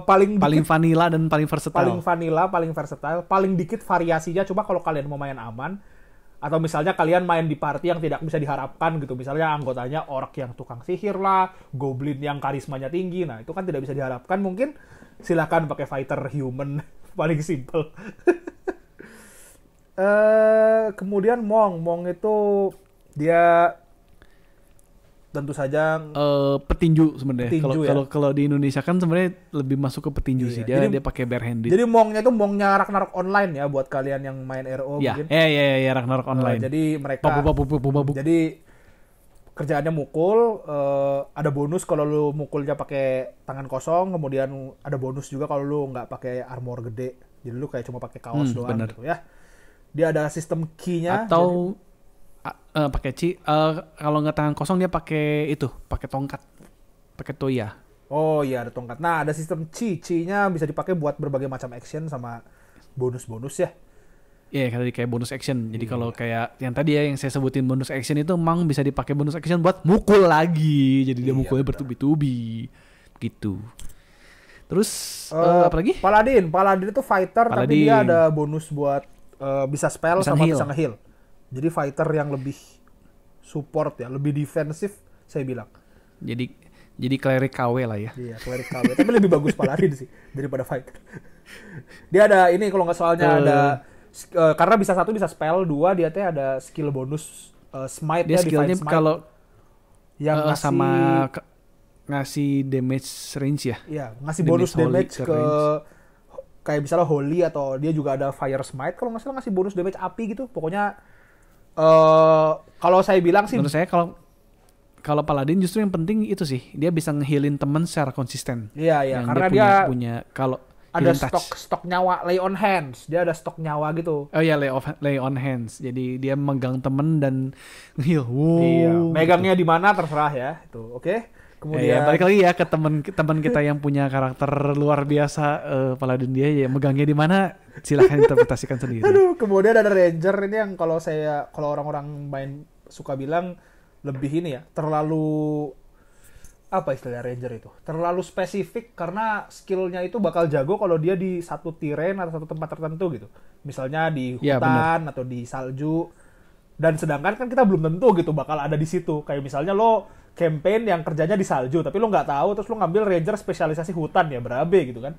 Speaker 2: Paling
Speaker 1: vanilla dan paling versatile.
Speaker 2: Paling vanilla, paling versatile, paling dikit variasinya. Coba kalau kalian mau main aman, atau misalnya kalian main di party yang tidak bisa diharapkan gitu, misalnya anggotanya orc yang tukang sihir lah, goblin yang karismanya tinggi, nah itu kan tidak bisa diharapkan, mungkin silakan pakai fighter human. Paling simple. Kemudian Mong itu dia tentu saja
Speaker 1: petinju sebenarnya. Kalau di Indonesia kan sebenarnya lebih masuk ke petinju sih. Dia pakai barehanded.
Speaker 2: Jadi Mongnya itu Mongnya Ragnarok Online ya buat kalian yang main RO mungkin.
Speaker 1: Iya Ragnarok Online.
Speaker 2: Jadi mereka jadi kerjaannya mukul, ada bonus kalau lu mukulnya pakai tangan kosong, kemudian ada bonus juga kalau lu nggak pakai armor gede. Jadi lu kayak cuma pakai kaos doang gitu ya. Dia ada sistem key-nya.
Speaker 1: Atau pakai chi, kalau nggak tangan kosong dia pakai tongkat, pakai toya.
Speaker 2: Oh iya ada tongkat. Nah ada sistem chi-nya bisa dipakai buat berbagai macam action sama bonus-bonus ya.
Speaker 1: Iya, kayak bonus action. Jadi kalau kayak yang tadi ya yang saya sebutin bonus action itu emang bisa dipakai bonus action buat mukul lagi. Jadi dia mukulnya bertubi-tubi gitu. Terus apa lagi?
Speaker 2: Paladin itu fighter tapi dia ada bonus buat bisa spell sama bisa nge-heal. Jadi fighter yang lebih support ya, lebih defensif saya bilang.
Speaker 1: Jadi cleric KW lah ya.
Speaker 2: Iya, cleric KW. Tapi lebih bagus Paladin sih daripada fighter. Dia ada ini kalau nggak soalnya ada Karena bisa satu bisa spell, dua dia teh ada skill bonus smite
Speaker 1: Dia
Speaker 2: ya,
Speaker 1: skillnya
Speaker 2: divine smite
Speaker 1: kalau
Speaker 2: yang ngasih
Speaker 1: sama ngasih damage range ya.
Speaker 2: ya ngasih
Speaker 1: damage
Speaker 2: bonus
Speaker 1: holy
Speaker 2: damage
Speaker 1: ke
Speaker 2: ke
Speaker 1: range.
Speaker 2: kayak misalnya holy, atau dia juga ada fire smite kalau nggak salah ngasih bonus damage api gitu. Pokoknya kalau saya bilang sih
Speaker 1: Menurut saya kalau paladin justru yang penting itu sih, dia bisa ngehealin temen secara konsisten.
Speaker 2: iya
Speaker 1: Yang
Speaker 2: karena
Speaker 1: dia
Speaker 2: dia
Speaker 1: punya kalau
Speaker 2: ada
Speaker 1: healing touch.
Speaker 2: stok nyawa, lay on hands. Dia ada stok nyawa gitu.
Speaker 1: Oh iya, lay on hands. Jadi dia megang temen dan heal. Wow.
Speaker 2: Iya, megangnya di mana terserah ya. Itu. Oke. Kemudian
Speaker 1: Balik lagi ya ke teman kita yang punya karakter luar biasa, paladin dia ya, megangnya di mana silahkan interpretasikan sendiri.
Speaker 2: aduh, kemudian ada ranger ini yang kalau orang-orang main suka bilang lebih ini ya, terlalu apa istilah ranger itu? Terlalu spesifik karena skillnya itu bakal jago kalau dia di satu terrain atau satu tempat tertentu gitu. Misalnya di
Speaker 1: Ya,
Speaker 2: hutan atau di salju. Dan sedangkan kan kita belum tentu gitu bakal ada di situ. Kayak misalnya lo campaign yang kerjanya di salju, tapi lo nggak tahu, terus lo ngambil ranger spesialisasi hutan ya, berabe gitu kan.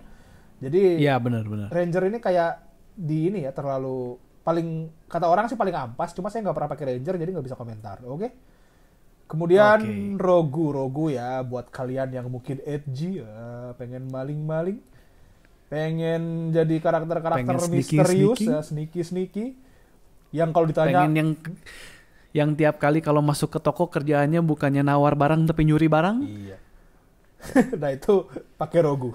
Speaker 2: Jadi
Speaker 1: Iya, benar.
Speaker 2: ranger ini kayak di ini ya, terlalu paling, kata orang sih paling ampas, cuma saya nggak pernah pakai ranger jadi nggak bisa komentar. Oke. Kemudian rogu ya, buat kalian yang mungkin edgy ya, pengen maling-maling, pengen jadi karakter-karakter
Speaker 1: Pengen
Speaker 2: misterius
Speaker 1: sneaky.
Speaker 2: ya, sneaky, yang kalau ditanya
Speaker 1: Pengen yang tiap kali kalau masuk ke toko kerjaannya bukannya nawar barang tapi nyuri barang.
Speaker 2: iya. Nah itu pakai rogu.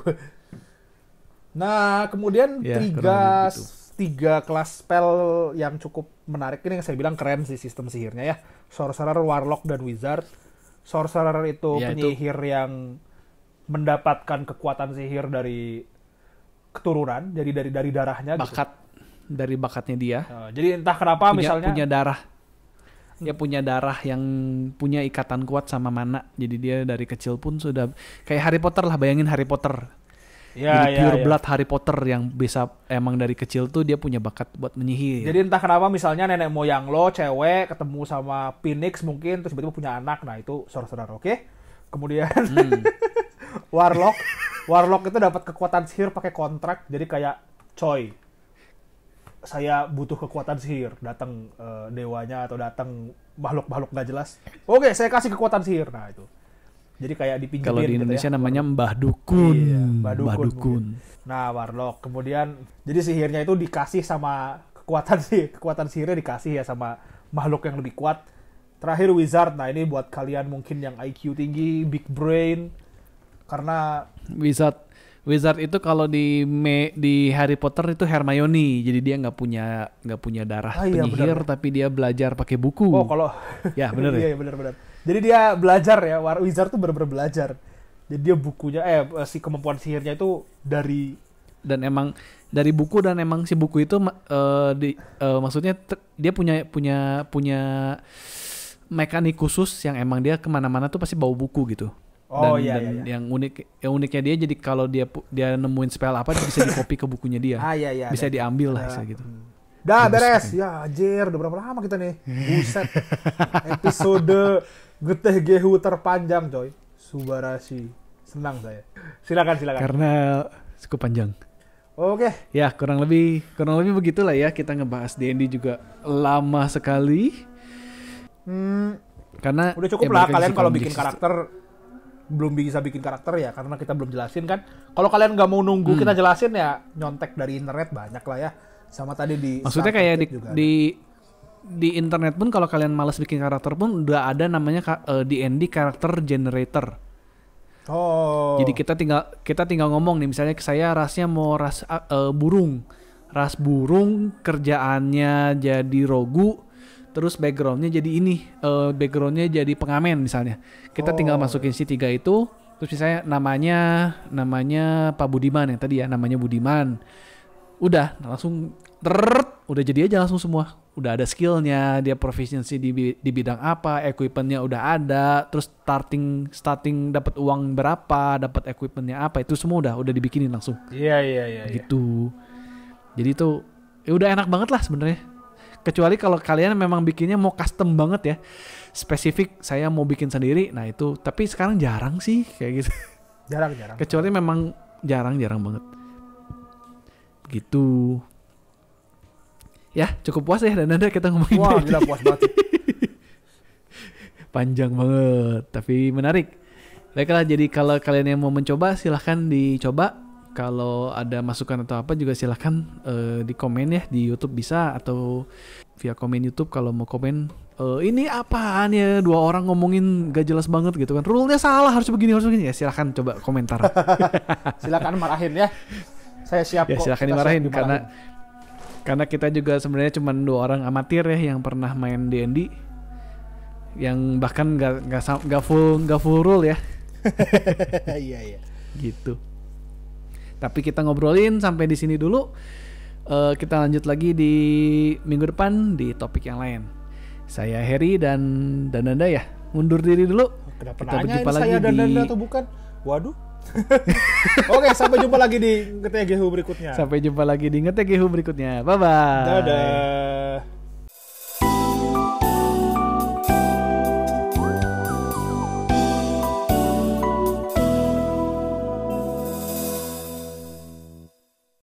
Speaker 2: Nah kemudian
Speaker 1: Ya, kurang lebih gitu.
Speaker 2: tiga kelas spell yang cukup menarik ini yang saya bilang keren sih sistem sihirnya ya. Sorcerer, Warlock, dan Wizard. Sorcerer itu
Speaker 1: Ya,
Speaker 2: penyihir yang mendapatkan kekuatan sihir dari keturunan, jadi dari darahnya gitu.
Speaker 1: Dari bakatnya dia.
Speaker 2: Jadi entah kenapa misalnya
Speaker 1: Dia punya darah yang punya ikatan kuat sama mana. Jadi dia dari kecil pun sudah kayak Harry Potter lah, bayangin Harry Potter. Jadi pure blood Harry Potter yang bisa emang dari kecil tuh dia punya bakat buat menyihir.
Speaker 2: Jadi entah kenapa misalnya nenek moyang lo cewek ketemu sama Phoenix mungkin terus tiba-tiba punya anak, nah itu sorcerer, oke? Kemudian Warlock itu dapat kekuatan sihir pakai kontrak, jadi kayak coy, saya butuh kekuatan sihir, datang dewanya atau datang makhluk nggak jelas. Oke, saya kasih kekuatan sihir. Nah itu. Jadi kayak dipinjemin.
Speaker 1: Kalau di Indonesia
Speaker 2: gitu ya.
Speaker 1: namanya Mbah Dukun.
Speaker 2: Iya,
Speaker 1: Mbah Dukun.
Speaker 2: Nah, Warlock. Kemudian jadi sihirnya itu dikasih sama kekuatan sihirnya dikasih ya sama makhluk yang lebih kuat. Terakhir Wizard. Nah, ini buat kalian mungkin yang IQ tinggi, big brain, karena
Speaker 1: Wizard itu kalau di Harry Potter itu Hermione, jadi dia nggak punya darah penyihir,
Speaker 2: bener.
Speaker 1: tapi dia belajar pakai buku.
Speaker 2: oh kalau
Speaker 1: Ya bener ya.
Speaker 2: iya benar. Jadi dia belajar ya, Wizard tuh bener-bener belajar. Jadi dia bukunya si kemampuan sihirnya itu dari
Speaker 1: Dan emang dari buku, dan emang si buku itu maksudnya dia punya mekanik khusus yang emang dia kemana-mana tuh pasti bawa buku gitu.
Speaker 2: Oh,
Speaker 1: Dan
Speaker 2: iya.
Speaker 1: yang uniknya dia, jadi kalau dia nemuin spell apa dia bisa di copy ke bukunya dia.
Speaker 2: iya.
Speaker 1: Bisa diambil lah gitu.
Speaker 2: Dah beres. Ya anjir, udah berapa lama kita nih? Buset. Episode Geteh Gehu terpanjang, coy. Subarashi. Senang saya. Silakan.
Speaker 1: Karena cukup panjang.
Speaker 2: Oke.
Speaker 1: Ya, kurang lebih begitulah ya, kita ngebahas D&D juga lama sekali. Karena
Speaker 2: Udah cukup lah kalian kalau bikin karakter belum bisa bikin karakter ya karena kita belum jelasin kan. Kalau kalian nggak mau nunggu kita jelasin ya nyontek dari internet banyak lah ya. Sama tadi di
Speaker 1: maksudnya kayak di internet pun kalau kalian malas bikin karakter pun udah ada namanya D&D Character Generator.
Speaker 2: Oh.
Speaker 1: Jadi kita tinggal ngomong nih, misalnya saya rasnya mau ras burung. Ras burung, kerjaannya jadi rogu, terus backgroundnya jadi backgroundnya jadi pengamen misalnya. Kita tinggal masukin si 3 itu, terus misalnya namanya Pak Budiman yang tadi ya, namanya Budiman. Udah langsung udah jadi aja langsung semua. Udah ada skillnya, dia proficiency di bidang apa, equipmentnya udah ada, terus starting dapat uang berapa, dapat equipmentnya apa, itu semua udah dibikinin langsung.
Speaker 2: Iya.
Speaker 1: Gitu. Jadi itu udah enak banget lah sebenarnya. Kecuali kalau kalian memang bikinnya mau custom banget ya, spesifik saya mau bikin sendiri, nah itu. Tapi sekarang jarang sih kayak gitu.
Speaker 2: Jarang.
Speaker 1: Kecuali memang jarang banget. Gitu. Ya, cukup puas ya dan ada kita ngomongin.
Speaker 2: Wah, gila puas banget.
Speaker 1: Panjang banget, tapi menarik. Baiklah, jadi kalau kalian yang mau mencoba silahkan dicoba. Kalau ada masukan atau apa juga silahkan di komen ya di YouTube bisa atau via komen YouTube kalau mau komen ini apaan ya 2 orang ngomongin gak jelas banget gitu kan. Rule-nya salah harus begini ya silahkan coba komentar.
Speaker 2: Silakan marahin ya. Saya siap
Speaker 1: ya,
Speaker 2: kok.
Speaker 1: silahkan dimarahin karena kita juga sebenarnya cuma 2 orang amatir ya yang pernah main D&D yang bahkan gak full rule ya.
Speaker 2: Iya.
Speaker 1: Gitu. Tapi kita ngobrolin sampai di sini dulu. Kita lanjut lagi di minggu depan di topik yang lain. Saya Heri dan Nanda ya. Mundur diri dulu.
Speaker 2: Kenapa
Speaker 1: kita
Speaker 2: nanyain
Speaker 1: berjumpa lagi
Speaker 2: saya dan
Speaker 1: di
Speaker 2: Nanda atau bukan? Waduh. Oke, sampai jumpa lagi di NGTGHU berikutnya.
Speaker 1: Sampai jumpa lagi di NGTGHU berikutnya. Bye bye.
Speaker 2: Dadah.